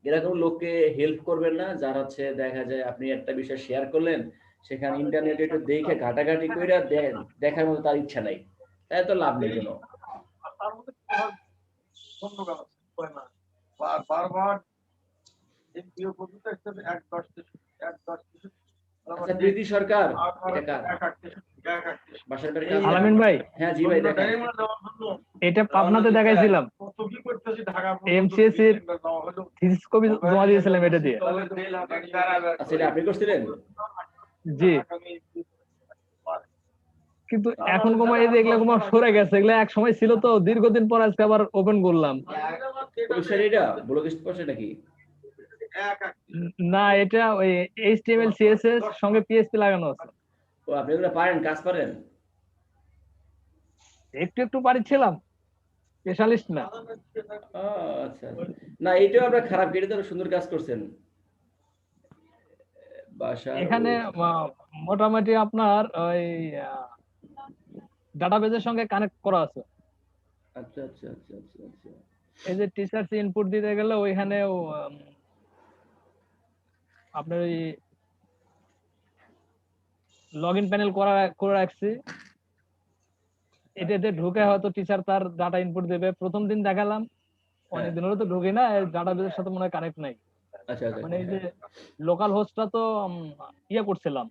এরকম লোককে হেল্প করবেন না যারা হচ্ছে দেখা যায় আপনি একটা বিষয় শেয়ার করলেন, সেখানে ইন্টারনেটে একটু দেখে ঘাটাঘাটি করে দেখার মতো তার ইচ্ছা নাই, তাই তো লাভ নেই কোনো। আচ্ছা প্রীতি সরকার, এটা কার বাসার বাড়ি? আলামিন ভাই, হ্যাঁ জি ভাই, দেখেন এটা পাবনাতে দেখাইছিলাম, এমসিএস এর থিসিস কপি জমা দিয়েছিলাম এটা দিয়ে। আচ্ছা, এটা আপনি করছিলেন? জি, কিন্তু এখন কোমা এই যে এগুলা কোমা সরে গেছে, এগুলা এক সময় ছিল তো, দীর্ঘদিন পর আজকে আবার ওপেন করলাম। এটা ব্লগিস্ট পাশে নাকি? না, এটা ওই এইচটিএমএল সিএসএস সঙ্গে পিএইচপি লাগানো আছে। ও, আপনি এগুলো পারেন, কাজ পারেন? একটু একটু পারিছিলাম, স্পেশালিস্ট না। আচ্ছা, না এটাও আপনার খারাপ, এটা তো সুন্দর কাজ করছেন। এখানে মোটামুটি আপনার ওই ডাটাবেজের সঙ্গে কানেক্ট করা আছে। আচ্ছা আচ্ছা আচ্ছা আচ্ছা আচ্ছা, এই যে টিচার্স ইনপুট দিতে গেলে ওইখানে আপনার ওই লগ ইন প্যানেল করে রাখছি, এটাতে ঢুকে হয়তো টিচার তার ডাটা ইনপুট দেবে। প্রথম দিন দেখালাম, অনেকদিন হলো তো ঢুকে না, ডাটাবেসের সাথে মনে হয় কানেক্ট নাই। আচ্ছা আচ্ছা মানে এই যে লোকাল হোস্টটা তো ইয়ে করছিলাম,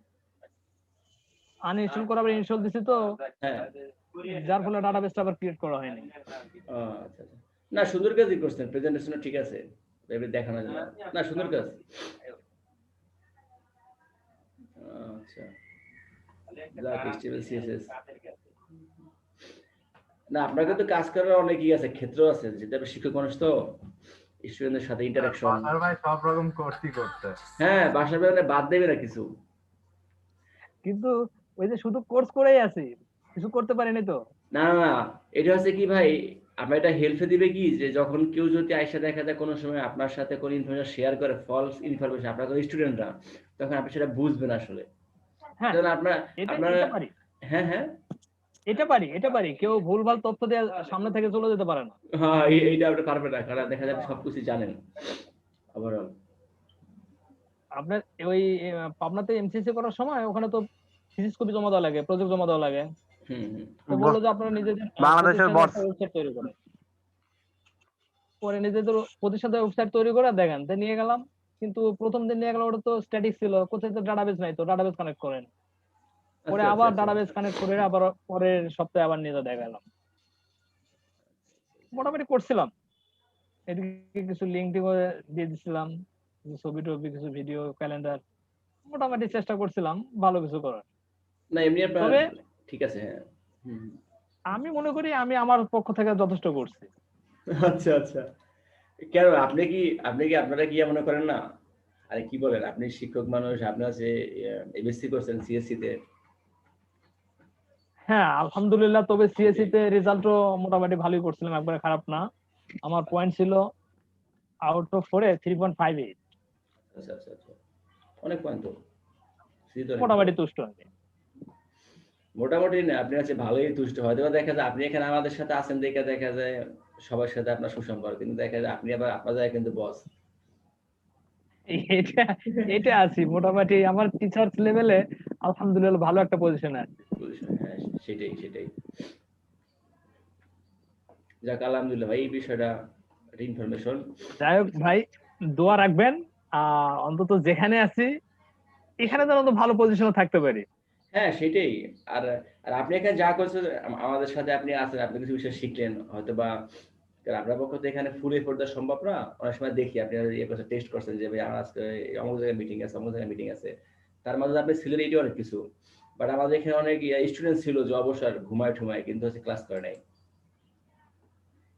আনইনস্টল করার ইনস্টল দিছি তো, হ্যাঁ যার ফলে ডাটাবেসটা আবার ক্রিয়েট করা হয়নি। আচ্ছা আচ্ছা, না সুন্দর কাজই করছেন, প্রেজেন্টেশনও ঠিক আছে, এবার দেখানো যায় না, সুন্দর কাজ। আচ্ছা যাক, HTML CSS না, আপনার কিন্তু কাজ করার অনেকই আছে, ক্ষেত্র আছে, যেটা শিক্ষক মানুষ তো, স্টুডেন্টদের সাথে ইন্টারাকশন। বাসার ভাই সব রকম কোর্সই করতে। হ্যাঁ, বাসার বাইরে বাদ দেবে না কিছু। কিন্তু ওই যে শুধু কোর্স করেই আছি, কিছু করতে পারিনি তো। না না না, এটা হচ্ছে কি ভাই, আপনার এটা হেল্পে দিবে কি, যে যখন কেউ যদি আইসা দেখা যায় কোনো সময় আপনার সাথে কোনো ইনফরমেশন শেয়ার করে, ফলস ইনফরমেশন, আপনার কোনো স্টুডেন্টরা, তখন আপনি সেটা বুঝবেন আসলে। হ্যাঁ, কারণ আপনার আপনার এটা পারি, হ্যাঁ হ্যাঁ এটা পারি। কেউ ভুলভাল তথ্য দিয়ে সামনে থেকে চলে যেতে পারে না। হ্যাঁ, এইটা আপনি পারবেন না, কারণ দেখা যাবে সবকিছু জানেন ওভারঅল। আপনার ওই পাবনাতে MCC করার সময় ওখানে তো থিসিস কপি জমা দেওয়া লাগে, প্রজেক্ট জমা দেওয়া লাগে। তো বললো যে আপনারা নিজেদের বাংলাদেশের বস ওয়েবসাইট তৈরি করে, পরে নিজেদের প্রতিষ্ঠানের ওয়েবসাইট তৈরি করে দেখেন, তো নিয়ে গেলাম। কিন্তু প্রথম দিন নিয়ে গেলাম, ওটা তো স্ট্যাটিক ছিল, কোথায় তো ডাটাবেস নাই, তো ডাটাবেস কানেক্ট করেন। পরে আবার ডাটাবেস কানেক্ট করে আবার পরের সপ্তাহে আবার নিয়ে দেখালাম। মোটামুটি করছিলাম, এদিকে কিছু লিঙ্ক দিয়ে দিছিলাম, ছবি টবি, কিছু ভিডিও, ক্যালেন্ডার, মোটামুটি চেষ্টা করছিলাম ভালো কিছু করার। না এমনি আপনার তবে ঠিক আছে। হ্যাঁ আমি মনে করি আমি আমার পক্ষ থেকে যথেষ্ট করছি। আচ্ছা আচ্ছা, কেন আপনি কি আপনারা কি মনে করেন না? আরে কি বলেন, আপনি শিক্ষক মানুষ, আপনার যে এমএসসি করছেন সিএসসি তে। হ্যাঁ আলহামদুলিল্লাহ, তবে সিএসসি তে রেজাল্টও মোটামুটি ভালোই করছিলাম, একবারে খারাপ না। আমার পয়েন্ট ছিল আউট অফ 4 3.58। আচ্ছা আচ্ছা আচ্ছা, অনেক পয়েন্ট তো, মোটামুটি তুষ্ট আমি। মোটামুটি না, আপনি আছে ভালোই তুষ্ট। হয়তো দেখা যায় আপনি এখানে আমাদের সাথে আছেন, দেখা যায় সবার সাথে আপনার সুসম্পর্ক, কিন্তু দেখা যায় আপনি আবার আপনার জায়গায় কিন্তু বস। এটা আছি মোটামুটি, আমার টিচার্স লেভেলে আলহামদুলিল্লাহ ভালো একটা পজিশনে আছে। হ্যাঁ সেটাই যাক, আলহামদুলিল্লাহ ভাই, এই বিষয়টা ইনফরমেশন। যাই হোক ভাই, দোয়া রাখবেন, অন্তত যেখানে আছি এখানে যেন তো ভালো পজিশনে থাকতে পারি। হ্যাঁ সেটাই। আর আপনি এখানে যা করছেন, আমাদের সাথে আপনি আছেন, আপনি কিছু বিষয় শিখলেন হয়তো বা, আপনার পক্ষে তো এখানে ফুল এফোর্ট দেওয়া সম্ভব না। অনেক সময় দেখি আপনি টেস্ট করছেন যে ভাই আমার আজকে অমুক জায়গায় মিটিং আছে, অমুক জায়গায় মিটিং আছে, তার মাঝে আপনি ছিলেন এইটি অনেক কিছু। বাট আমাদের এখানে অনেক স্টুডেন্ট ছিল যে অবসর ঘুমায় কিন্তু হচ্ছে ক্লাস করে নাই।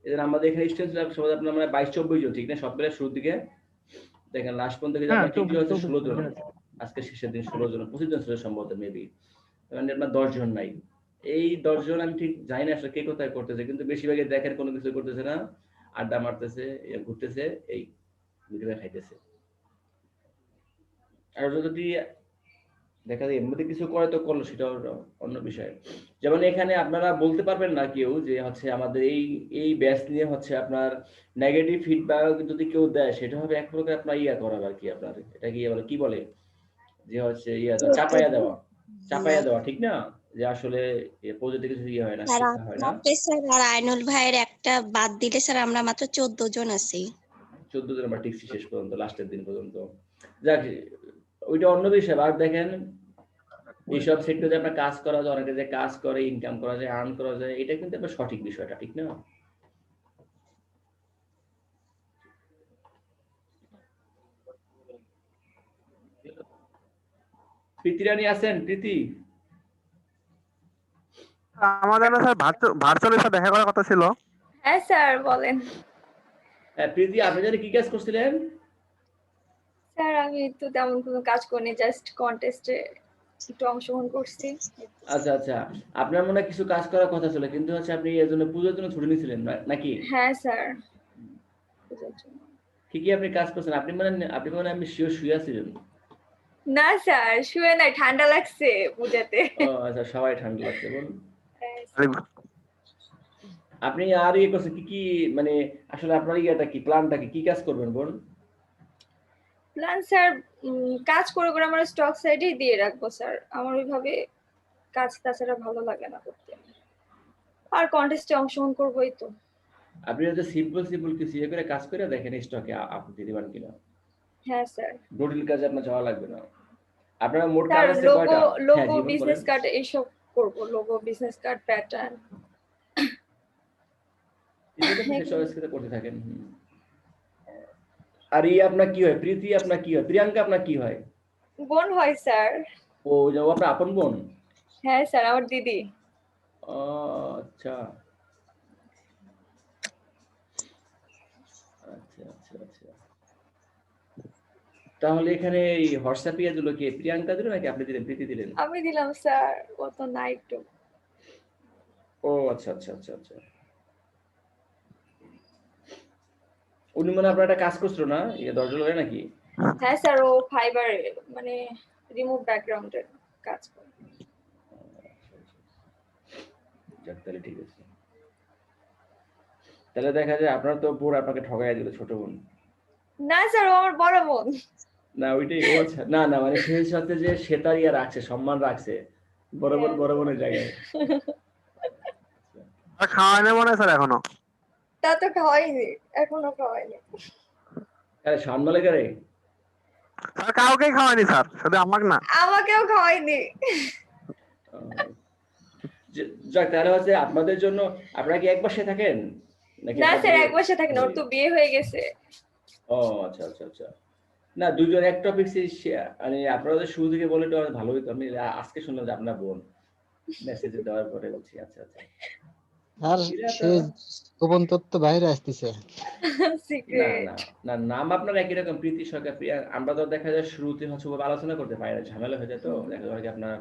এদের আমাদের এখানে স্টুডেন্ট ছিল সবাই আপনার মানে 22-24 জন, ঠিক না? সব মিলে শুরুর দিকে দেখেন, লাস্ট পর্যন্ত 16 জন, আজকে শেষের দিন 16 জন, 25 জন ছিল সম্ভবত, মেবি মানে আপনার 10 জন নাই। এই 10 জন আমি ঠিক জানি না আসলে কে কোথায় করতেছে, কিন্তু বেশিরভাগই দেখেন কোনো কিছু করতেছে না, আড্ডা মারতেছে, ঘুরতেছে, এই ভিডিও খাইতেছে। আর যদি দেখা যায় এর মধ্যে কিছু করে তো করলো, সেটা অন্য বিষয়। যেমন এখানে আপনারা বলতে পারবেন না কেউ যে হচ্ছে আমাদের এই ব্যাচ নিয়ে হচ্ছে আপনার নেগেটিভ ফিডব্যাক যদি কেউ দেয়, সেটা হবে এক প্রকার আপনার করার আর কি, আপনার এটা কি বলে যে হচ্ছে চাপাইয়া দেওয়া, ঠিক না? যে আসলে পজিটিভ কিছু হয় না, শিক্ষা হয় না। স্যার আর আইনুল ভাইয়ের একটা বাদ দিলে স্যার আমরা মাত্র 14 জন আছি। 14 জন আমরা টিকছি শেষ পর্যন্ত, লাস্টের দিন পর্যন্ত। যাক, ওইটা অন্য বিষয়। আর দেখেন এইসব সেক্টরে আপনার কাজ করা যায়, অনেকে যে কাজ করে, ইনকাম করা যায়, আর্ন করা যায়, এটা কিন্তু আপনার সঠিক বিষয়টা, ঠিক না? প্রীতি রানী আছেন? প্রীতি, আমাদের স্যার ভার্চুয়ালি স্যার দেখা করার কথা ছিল। হ্যাঁ স্যার বলেন। হ্যাঁ প্রীতি, আপনি জানি কি কাজ করছিলেন? স্যার আমি তো তেমন কোনো কাজ করিনি, জাস্ট কন্টেস্টে একটু অংশগ্রহণ করছি। আচ্ছা আচ্ছা, আপনার মনে হয় কিছু কাজ করার কথা ছিল, কিন্তু হচ্ছে আপনি এর জন্য পূজার জন্য ছুটি নিয়েছিলেন নাকি? হ্যাঁ স্যার। কি আপনি কাজ করছেন? আপনি মানে আমি শিওর শুয়ে আছিলেন? না স্যার শুয়ে নাই, ঠান্ডা লাগছে পূজাতে। ও আচ্ছা, সবাই ঠান্ডা লাগছে বলুন। আপনি আর ইয়ে করছেন কি কি, মানে আসলে আপনার ইয়েটা কি, প্ল্যানটা কি কাজ করবেন বোন? প্ল্যান স্যার কাজ করে করে আমার স্টক সাইডেই দিয়ে রাখবো স্যার, আমার ওইভাবে কাজ তাছাড়া ভালো লাগে না করতে, আর কন্টেস্টে অংশগ্রহণ করবোই তো। আপনি হচ্ছে সিম্পল কিছু ইয়ে করে কাজ করে দেখেন স্টকে আপনি দিতে পারেন কিনা। হ্যাঁ স্যার। জটিল কাজে আপনার যাওয়া লাগবে না। আপনার মোট কাজ স্যার আছে লোগো কয়টা? হ্যাঁ লোগো জীবন বিজনেস বলেন। কার্ড এইসব করবো, লোগো বিজনেস কার্ড প্যাটার্ন। এটা তো আপনি চয়েস করে করতে থাকেন। আর আপনার কি হয়? প্রীতি আপনার কি হয়? প্রিয়াঙ্কা আপনার কি হয়? বোন হয় স্যার। ও যে আপনার আপন বোন? হ্যাঁ স্যার, আমার দিদি। আচ্ছা আচ্ছা আচ্ছা আচ্ছা। তাহলে এখানে এই হোয়াটসঅ্যাপ ইয়ে দিল কি প্রিয়াঙ্কা দিল নাকি আপনি দিলেন, প্রীতি দিলেন? আমি দিলাম স্যার, ও তো নাইট টু। ও আচ্ছা আচ্ছা আচ্ছা আচ্ছা। উনি মনে আপনার একটা কাজ করছিল না, ইয়ে দরজা লয়ে নাকি? হ্যাঁ স্যার, ও ফাইবার মানে রিমুভ ব্যাকগ্রাউন্ডের কাজ করে। যাক তাহলে ঠিক আছে। তাহলে দেখা যায় আপনার তো বোন আপনাকে ঠকাইয়া দিল, ছোট বোন। না স্যার, ও আমার বড় বোন। না ওইটাই ও আচ্ছা, না না মানে সেই সাথে যে সে তার ইয়ে রাখছে, সম্মান রাখছে বড় বোন বড় বোনের জায়গায়। খাওয়ানো মনে হয় স্যার এখনো? তা তো খাওয়াইনি, এখনো খাওয়াইনি। আরে সামনে করে স্যার কাউকেই খাওয়ায়নি স্যার, শুধু আমাকে না। আমাকেও খাওয়াইনি। যাক তাহলে হচ্ছে আপনাদের জন্য, আপনারা কি এক বাসায় থাকেন নাকি? না স্যার, এক বছর থাকে না, ওর তো বিয়ে হয়ে গেছে। ও আচ্ছা আচ্ছা আচ্ছা। না দুজন এক টপিক মানে আপনারা যদি শুরু থেকে বলে তো ভালো হতো। আমি আজকে শুনলাম যে আপনার বোন, মেসেজে দেওয়ার পরে বলছি আচ্ছা আচ্ছা। আর সে গোপন তথ্য বাইরে আসতেছে। না না না, নাম আপনার একই রকম, প্রীতি সরকার প্রিয়া। আমরা তো দেখা যায় শুরুতে হচ্ছে আলোচনা করতে পারি না, ঝামেলা হয়ে যায়, তো দেখা যায় আপনার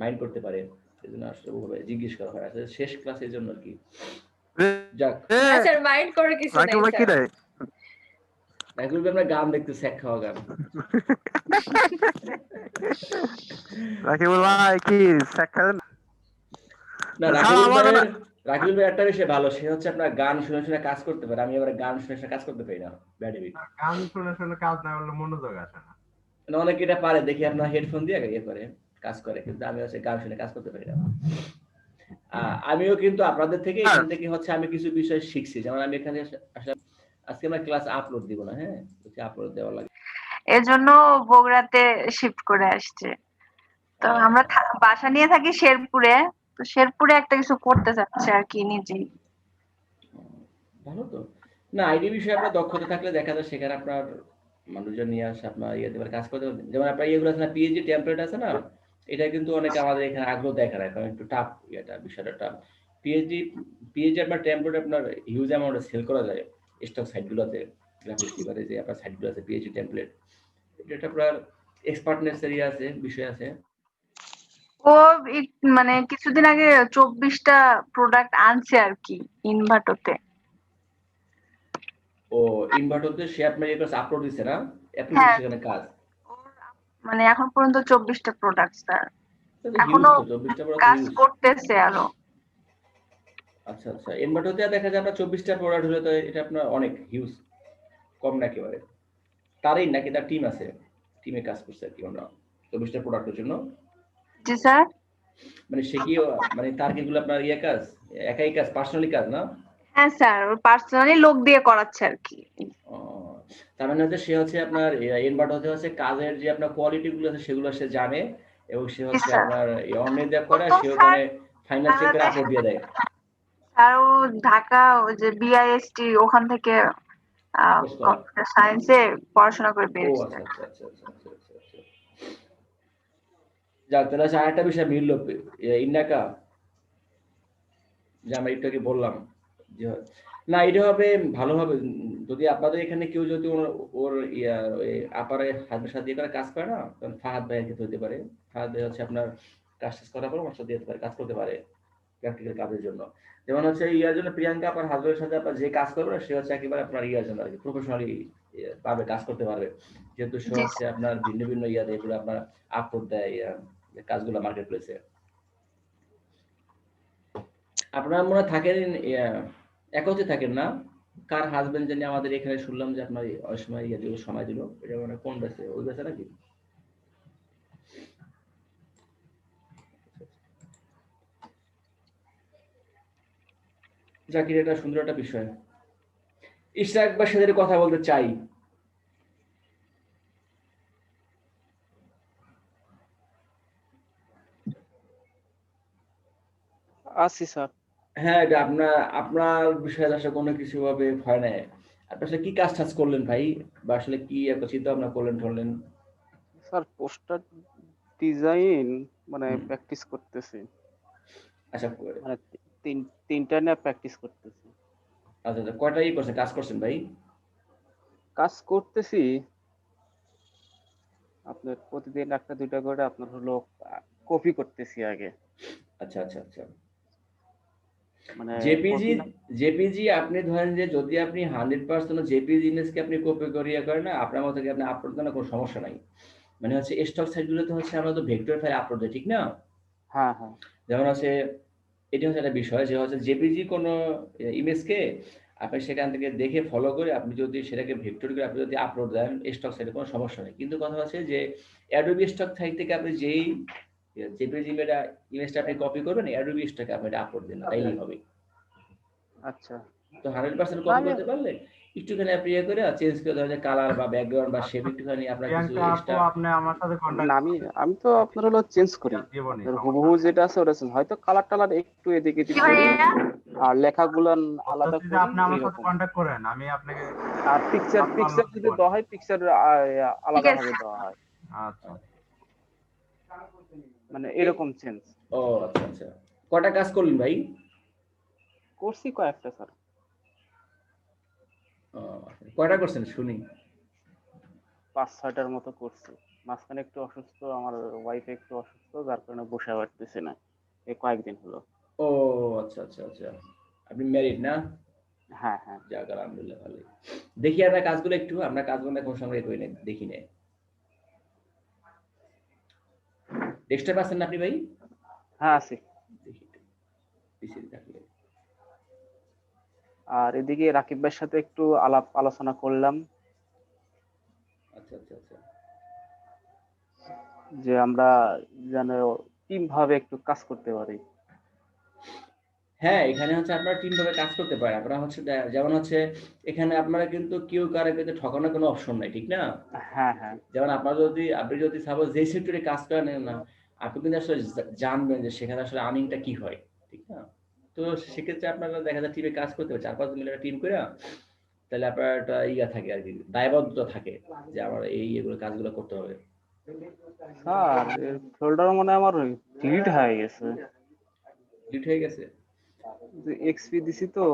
মাইন্ড করতে পারে, সেজন্য আসলে ওভাবে জিজ্ঞেস করা হয় আসলে শেষ ক্লাসের জন্য আর কি। যাক না স্যার, মাইন্ড করে কিছু নাই স্যার। রাকিব ভাই আপনার গান দেখতে স্যাক খাওয়া গান। রাকিব ভাই কি স্যাক খাবেন? না রাকিব ভাই একটা বিষয় ভালো, সে হচ্ছে আপনার গান শুনে শুনে কাজ করতে পারে, আমি আবার গান শুনে শুনে কাজ করতে পারি না। Bad habit. গান শুনে শুনে কাজ না করলে মনোযোগ আসে না। অনেকে এটা পারে, দেখি আপনার হেডফোন দিয়ে ইয়ে করে কাজ করে, কিন্তু আমি হচ্ছে গান শুনে কাজ করতে পারি না। আমিও কিন্তু আপনাদের থেকে এখান থেকে হচ্ছে আমি কিছু বিষয় শিখছি, যেমন আমি এখানে আসলে আজকে আমার ক্লাস আপলোড দিব না, হ্যাঁ আপলোড দেওয়া লাগে, এজন্য বগুড়াতে শিফট করে আসছে। তো আমরা বাসা নিয়ে থাকি শেরপুরে, তো শেরপুরে একটা কিছু করতে চাচ্ছে আর কি নিজেই। ভালো তো। না আইডি বিষয়ে আপনার দক্ষতা থাকলে দেখা যায় সেখানে আপনার মানুষজন নিয়ে আসে, আপনার ইয়ে দেবার কাজ করতে, যেমন আপনার ইয়েগুলো আছে না, পিএইচডি টেমপ্লেট আছে না, এটা কিন্তু অনেকে আমাদের এখানে আগ্রহ দেখায়, কারণ একটু টাফ এটা, বিষয়টা টাফ। পিএইচডি আপনার টেমপ্লেট আপনার হিউজ অ্যামাউন্টে সেল করা যায় স্টক সাইটগুলোতে, গ্রাফিক্স লিভারে যে আপনার সাইটগুলো আছে পিএইচডি টেমপ্লেট, এটা আপনার এক্সপার্টনেস এরিয়া আছে, বিষয় আছে। ও মানে কিছুদিন আগে 24টা প্রোডাক্ট আনছে আর কি ইনভার্টরতে। ও ইনভার্টরতে সে আপনার এই কাজ আপলোড দিছে না, আপনি সেখানে কাজ মানে এখন পর্যন্ত 24টা প্রোডাক্ট স্যার, এখনো কাজ করতেছে আরো। আচ্ছা আচ্ছা, ইনভার্টরতে দেখা যায় আপনার 24টা প্রোডাক্ট হলে তো এটা আপনার অনেক হিউজ, কম না একেবারে। তারই নাকি তার টিম আছে, টিমে কাজ করছে আর কি আমরা 24টা প্রোডাক্টের জন্য? জি স্যার। মানে সে কি মানে তার কিগুলো আপনার ইয়ে কাজ, একাই কাজ, পার্সোনালি কাজ না? হ্যাঁ স্যার, পার্সোনালি লোক দিয়ে করাচ্ছে আর কি। তার মানে হচ্ছে সে হচ্ছে আপনার ইনভার্টার হচ্ছে কাজের যে আপনার কোয়ালিটি গুলো আছে সেগুলো সে জানে, এবং সে হচ্ছে আপনার অনলাইন দিয়ে করে, সে ওখানে ফাইনাল চেক করে আপলোড দিয়ে দেয়। স্যার ও ঢাকা ওই যে বিআইএসটি ওখান থেকে কম্পিউটার সায়েন্সে পড়াশোনা করে বেরিয়েছে। আচ্ছা আচ্ছা আচ্ছা আচ্ছা আচ্ছা আচ্ছা। যাক তাহলে আরেকটা বিষয় মিললো ইন্নাকা, যে আমরা একটু আগে বললাম যে না এটা হবে ভালো হবে যদি আপনাদের এখানে কেউ যদি ওর আপারে হাতের সাথে করে কাজ করে না, তখন ফাহাদ ভাইয়ের ক্ষেত্রে হতে পারে। ফাহাদ ভাই হচ্ছে আপনার কাজ করার পর আমার সাথে কাজ করতে পারে প্র্যাকটিক্যাল কাজের জন্য। যেমন হচ্ছে ইয়ার জন্য প্রিয়াঙ্কা আপনার হাজবেন্ডের সাথে আপনার যে কাজ করবে সে হচ্ছে একেবারে আপনার ইয়ার জন্য আর কি প্রফেশনালি পাবে, কাজ করতে পারবে, যেহেতু সে হচ্ছে আপনার ভিন্ন ভিন্ন ইয়াতে এগুলো আপনার আপলোড দেয় কাজগুলো মার্কেট প্লেসে। আপনারা মনে হয় থাকেন একত্রে থাকেন না? কার হাজবেন্ড জানি আমাদের এখানে শুনলাম যে আপনার ওই সময় ইয়ে দিল, সময় দিল, এটা মানে কোন ব্যাচে? ওই ব্যাচে নাকি? জাকির, এটা সুন্দর একটা বিষয়। ইশরাক বা সাথে কথা বলতে চাই। আছি স্যার। হ্যাঁ, এটা আপনার বিষয়ে আসলে কোনো কিছু ভাবে হয় নাই। আপনি আসলে কি কাজ টাজ করলেন ভাই, বা আসলে কি একটা চিন্তা ভাবনা করলেন? স্যার পোস্টার ডিজাইন মানে প্র্যাকটিস করতেছি। আচ্ছা মানে তিনটা নিয়ে প্র্যাকটিস করতেছি। আচ্ছা, কয়টা করছেন, কাজ করছেন ভাই? কাজ করতেছি আপনার প্রতিদিন একটা দুইটা করে আপনার হলো কপি করতেছি আগে। আচ্ছা। মানে জেপিজি আপনি ধরেন যে যদি আপনি 100% জেপিজি ইমেজকে আপনি কপি করিয়া করেন না, আপনার মতো আপনি আপলোড করেন, কোনো সমস্যা নাই। মানে হচ্ছে স্টক সাইটগুলোতে হচ্ছে আমরা তো ভেক্টর ফাইল আপলোড দিই, ঠিক না? হ্যাঁ। যেমন হচ্ছে এটি হচ্ছে একটা বিষয় যে হচ্ছে জেপিজি কোনো ইমেজকে আপনি সেখান থেকে দেখে ফলো করে আপনি যদি সেটাকে ভেক্টর করে আপনি যদি আপলোড দেন স্টক সাইটে, কোনো সমস্যা নেই। কিন্তু কথা হচ্ছে যে অ্যাডোবি স্টক সাইট থেকে আপনি যেই জেপিজি ইমেজটা আপনি কপি করবেন, অ্যাডোবি স্টকে আপনি এটা আপলোড দিন, তাইলেই হবে। আচ্ছা, তো 100% কপি করতে পারলে একটুখানি আপনি ইয়ে করে চেঞ্জ করে ধরেন কালার বা ব্যাকগ্রাউন্ড বা শেপ একটুখানি আপনার কিছু এক্সট্রা। আপনি আমার সাথে কন্টাক্ট আমি তো আপনার হলো চেঞ্জ করি, হুবহু যেটা আছে ওটা হয়তো কালার টালার একটু এদিকে করি আর লেখাগুলো আলাদা করি। আপনি আমার সাথে কন্টাক্ট করেন, আমি আপনাকে আর পিকচার যদি দেওয়া হয় পিকচার আলাদা ভাবে দেওয়া হয়। আচ্ছা, মানে এরকম চেঞ্জ। ও আচ্ছা। কয়টা কাজ করলেন ভাই? করছি কয়েকটা স্যার। কয়টা করছেন শুনি? 5-6টার মতো করছি। মাঝখানে একটু অসুস্থ, আমার ওয়াইফ একটু অসুস্থ, যার কারণে বসে পারতেছি না এই কয়েকদিন হলো। ও আচ্ছা। আপনি ম্যারিড না? হ্যাঁ। যাক, আলহামদুলিল্লাহ, ভালোই। দেখি আপনার কাজগুলো একটু, আপনার কাজগুলো এখন সংগ্রহ করে নেন, দেখি নেই। ডেস্কটপ আছেন না আপনি ভাই? হ্যাঁ আছি। দেখি পিসি থাকলে। আর এদিকে রাকিব ভাইয়ের সাথে একটু আলাপ আলোচনা করলাম। আচ্ছা। যে আমরা যেন টিম ভাবে একটু কাজ করতে পারি। হ্যাঁ, এখানে হচ্ছে আপনারা টিম ভাবে কাজ করতে পারেন। আপনারা হচ্ছে যেমন হচ্ছে এখানে আপনারা কিন্তু কেউ কারো কিন্তু ঠকানোর কোনো অপশন নাই, ঠিক না? হ্যাঁ। যেমন আপনি যদি সাপোজ যে সেক্টরে কাজ করেন না, আপনি কিন্তু আসলে জানবেন যে সেখানে আসলে আর্নিংটা কি হয়, ঠিক না? তো সেক্ষেত্রে আপনারা দেখা যায় টিমে কাজ করতে হবে, 4-5 মিলে একটা টিম করে, তাহলে আপনার একটা ইয়া থাকে আর কি, দায়বদ্ধতা থাকে যে আমার এগুলো কাজগুলো করতে হবে। স্যার এর ফোল্ডার মনে আমার ডিলিট হয়ে গেছে। ডিলিট হয়ে গেছে? যে এক্সপি দিছি তো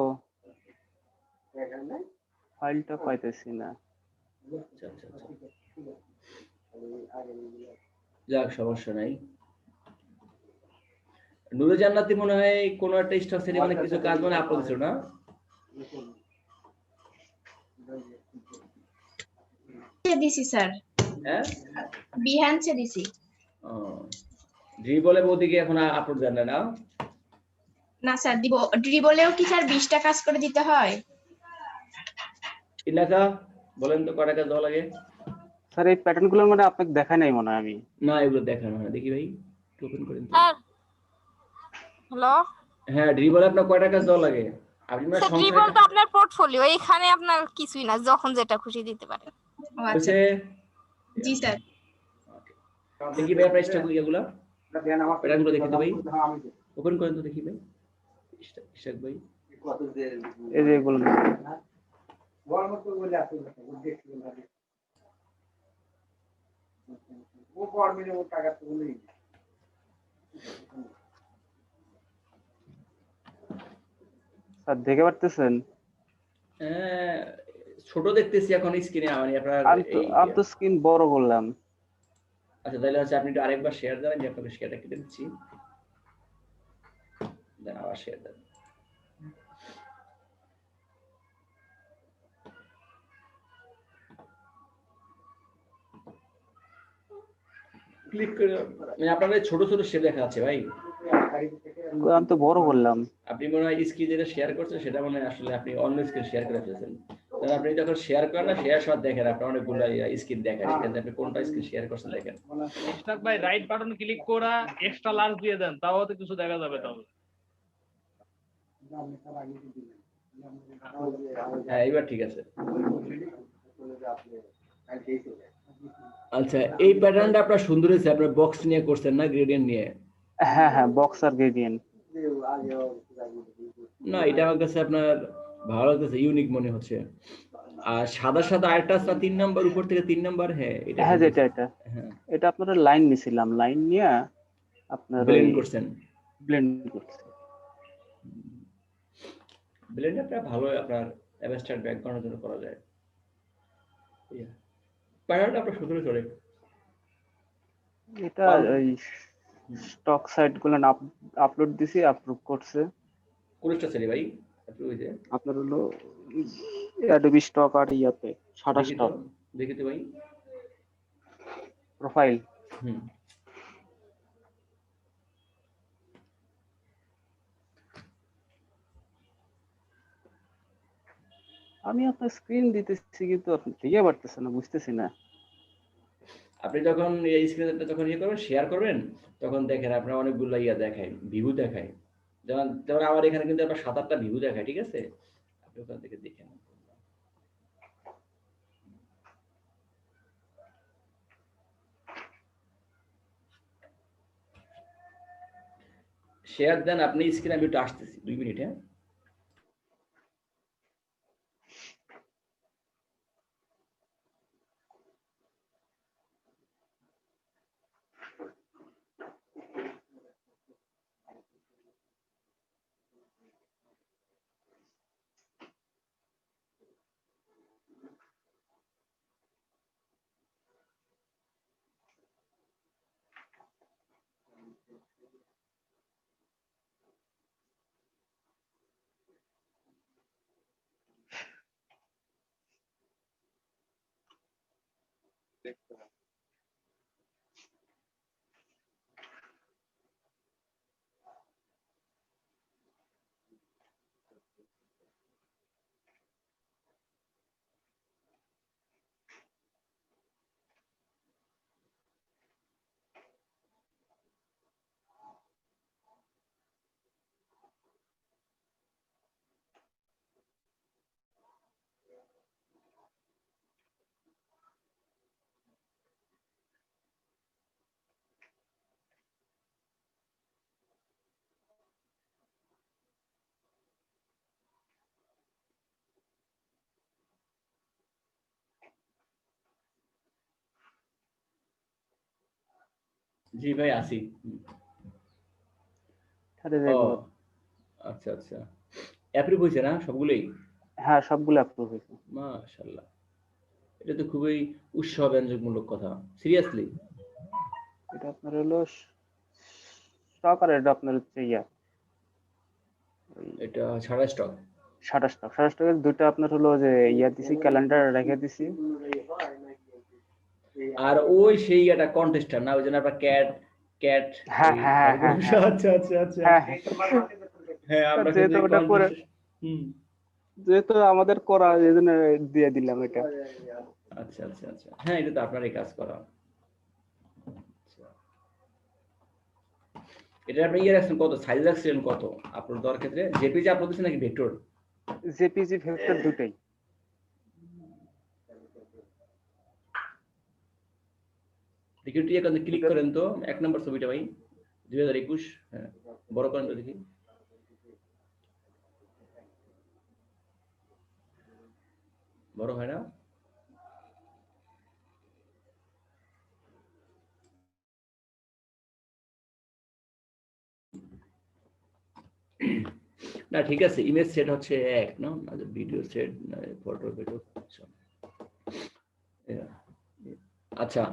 ফাইলটা পাইতেছি না। আচ্ছা। যাক, সমস্যা নাই। নূরে জান্নাতি মনে হয় কোন একটা স্টক সেটে মানে কিছু কাজ মানে আপলোড ছিল না? দিছি স্যার। হ্যাঁ, বিহান্সে দিছি। ড্রিবলে ওদিকে এখন আপলোড দেন না? না স্যার, দিব। ড্রিবলেও কি স্যার 20টা কাজ করে দিতে হয়? ইলাকা বলেন তো কয় টাকা দেওয়া লাগে? স্যার এই প্যাটার্নগুলো মানে আপনাকে দেখাই নাই মনে হয় আমি। না, এগুলো দেখানো হয়, দেখি ভাই ওপেন করেন তো। হ্যালো, হ্যাঁ, ড্রিবলে আপনার কয় টাকা দেওয়া লাগে? আপনি মানে স্যার ড্রিবল তো আপনার পোর্টফোলিও, এখানে আপনার কিছুই না, যখন যেটা খুশি দিতে পারেন। আচ্ছা জি স্যার। দেখি ভাই আপনার স্টক এগুলো প্যাটার্নগুলো দেখি তো ভাই, ওপেন করেন তো দেখি ভাই স্টক ভাই। এই যে এগুলো স্যার দেখে পারতেছেন? ছোট দেখতেছি এখন স্ক্রিনে। মানে আপনার আমি তো স্ক্রিন বড় করলাম। আচ্ছা, তাহলে হচ্ছে আপনি একটু আরেকবার শেয়ার দেন, যে আপনাকে শেয়ারটা কেটে দিচ্ছি, দেন আবার শেয়ার দেন। ক্লিক করে মানে আপনাদের ছোট শেপ দেখা যাচ্ছে ভাই। আমি তো বড় করলাম। আপনি মনে হয় স্ক্রিন যেটা শেয়ার করছেন সেটা মনে হয় আসলে আপনি অন্য স্ক্রিন শেয়ার করে ফেলছেন। কারণ আপনি যখন শেয়ার করেন না, শেয়ার শট দেখেন আপনার অনেকগুলো স্ক্রিন দেখায়, সেখানে আপনি কোনটা স্ক্রিন শেয়ার করছেন দেখেন। ইশরাক ভাই রাইট বাটন ক্লিক করা এক্সট্রা লার্জ দিয়ে দেন, তাও তো কিছু দেখা যাবে তাহলে। হ্যাঁ এবার ঠিক আছে। আচ্ছা এই প্যাটার্নটা আপনার সুন্দর হয়েছে, আপনার বক্স নিয়ে করছেন না, গ্রেডিয়েন্ট নিয়ে? হ্যাঁ হ্যাঁ, বক্স আর গ্রেডিয়েন্ট। না এটা আমার কাছে আপনার ভালো লাগতেছে, ইউনিক মনে হচ্ছে। আর সাদা সাদা আরেকটা আছে 3 নাম্বার, উপর থেকে 3 নাম্বার। হ্যাঁ এটা হ্যাঁ যেটা এটা, এটা আপনারা লাইন নিছিলাম, লাইন নিয়ে আপনার ব্লেন্ড করছেন। ব্লেন্ড করছেন। ব্লেন্ড আপনার ভালো, আপনার অ্যাবস্ট্রাক্ট ব্যাকগ্রাউন্ডের জন্য করা যায়। প্যাটার্নটা আপনার সুন্দর করে। এটা ওই স্টক সাইট গুলো আপলোড দিছি, অ্যাপ্রুভ করছে। কোনটা ছেলে ভাই আপনি? ওই যে আপনার হলো অ্যাডোবি স্টক আর ইয়াতে সাদা স্টক। দেখিতে ভাই প্রোফাইল। আমি আপনার স্ক্রিন দিতেছি কিন্তু আপনি দেখতে পারতেছেন না, বুঝতেছি না। আপনি যখন এই স্ক্রিনটা যখন করবেন, শেয়ার করবেন, তখন দেখেন আপনার অনেকগুলো দেখায়, ভিউ দেখায়। যেমন আমার এখানে কিন্তু আপনার 7-8টা ভিউ দেখায়, ঠিক আছে? আপনি ওখান থেকে দেখেন। শেয়ার দেন আপনি স্ক্রিনে, আমি একটু আসতেছি 2 মিনিট। হ্যাঁ জি ভাই আসি। আচ্ছা আচ্ছা, অ্যাপ্রুভ হয়েছে না সবগুলোই? হ্যাঁ সবগুলো অ্যাপ্রুভ হয়েছে। মাশাআল্লাহ, এটা তো খুবই উৎসাহব্যঞ্জকমূলক কথা। সিরিয়াসলি এটা আপনার হলো স্টক, আর এটা আপনার হচ্ছে এটা সাদা স্টক। সাদা স্টকের দুটো আপনার হলো যে দিছি, ক্যালেন্ডার রেখে দিছি। আর ওই সেই এটা কন্টেস্টার না, ওই জন্য আপনার ক্যাট। হ্যাঁ হ্যাঁ হ্যাঁ আচ্ছা আচ্ছা আচ্ছা। হ্যাঁ আমরা যেহেতু ওটা করে, যেহেতু আমাদের করা, এজন্য দিয়ে দিলাম এটা। আচ্ছা আচ্ছা আচ্ছা, হ্যাঁ এটা তো আপনারই কাজ করা। এটা আপনি রাখছেন কত, সাইজ রাখছেন কত আপলোড দেওয়ার ক্ষেত্রে? জেপিজি আপলোড দিচ্ছেন নাকি ভেক্টর? জেপিজি ভেক্টর দুটোই। সিকিউরিটি এখানে ক্লিক করেন তো, 1 নম্বর ছবিটা ভাই 2021। হ্যাঁ বড় করেন তো দেখি। বড় হয় না? না ঠিক আছে, ইমেজ সেট হচ্ছে এক না, ভিডিও সেট ফটো ভিডিও। আচ্ছা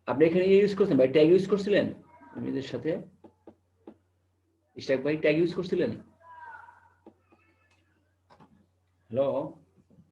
আপনি এখানে ইউজ করছেন ভাই, ট্যাগ ইউজ করছিলেন ইমেজের সাথে? ইশরাক ভাই ট্যাগ ইউজ করছিলেন? হ্যালো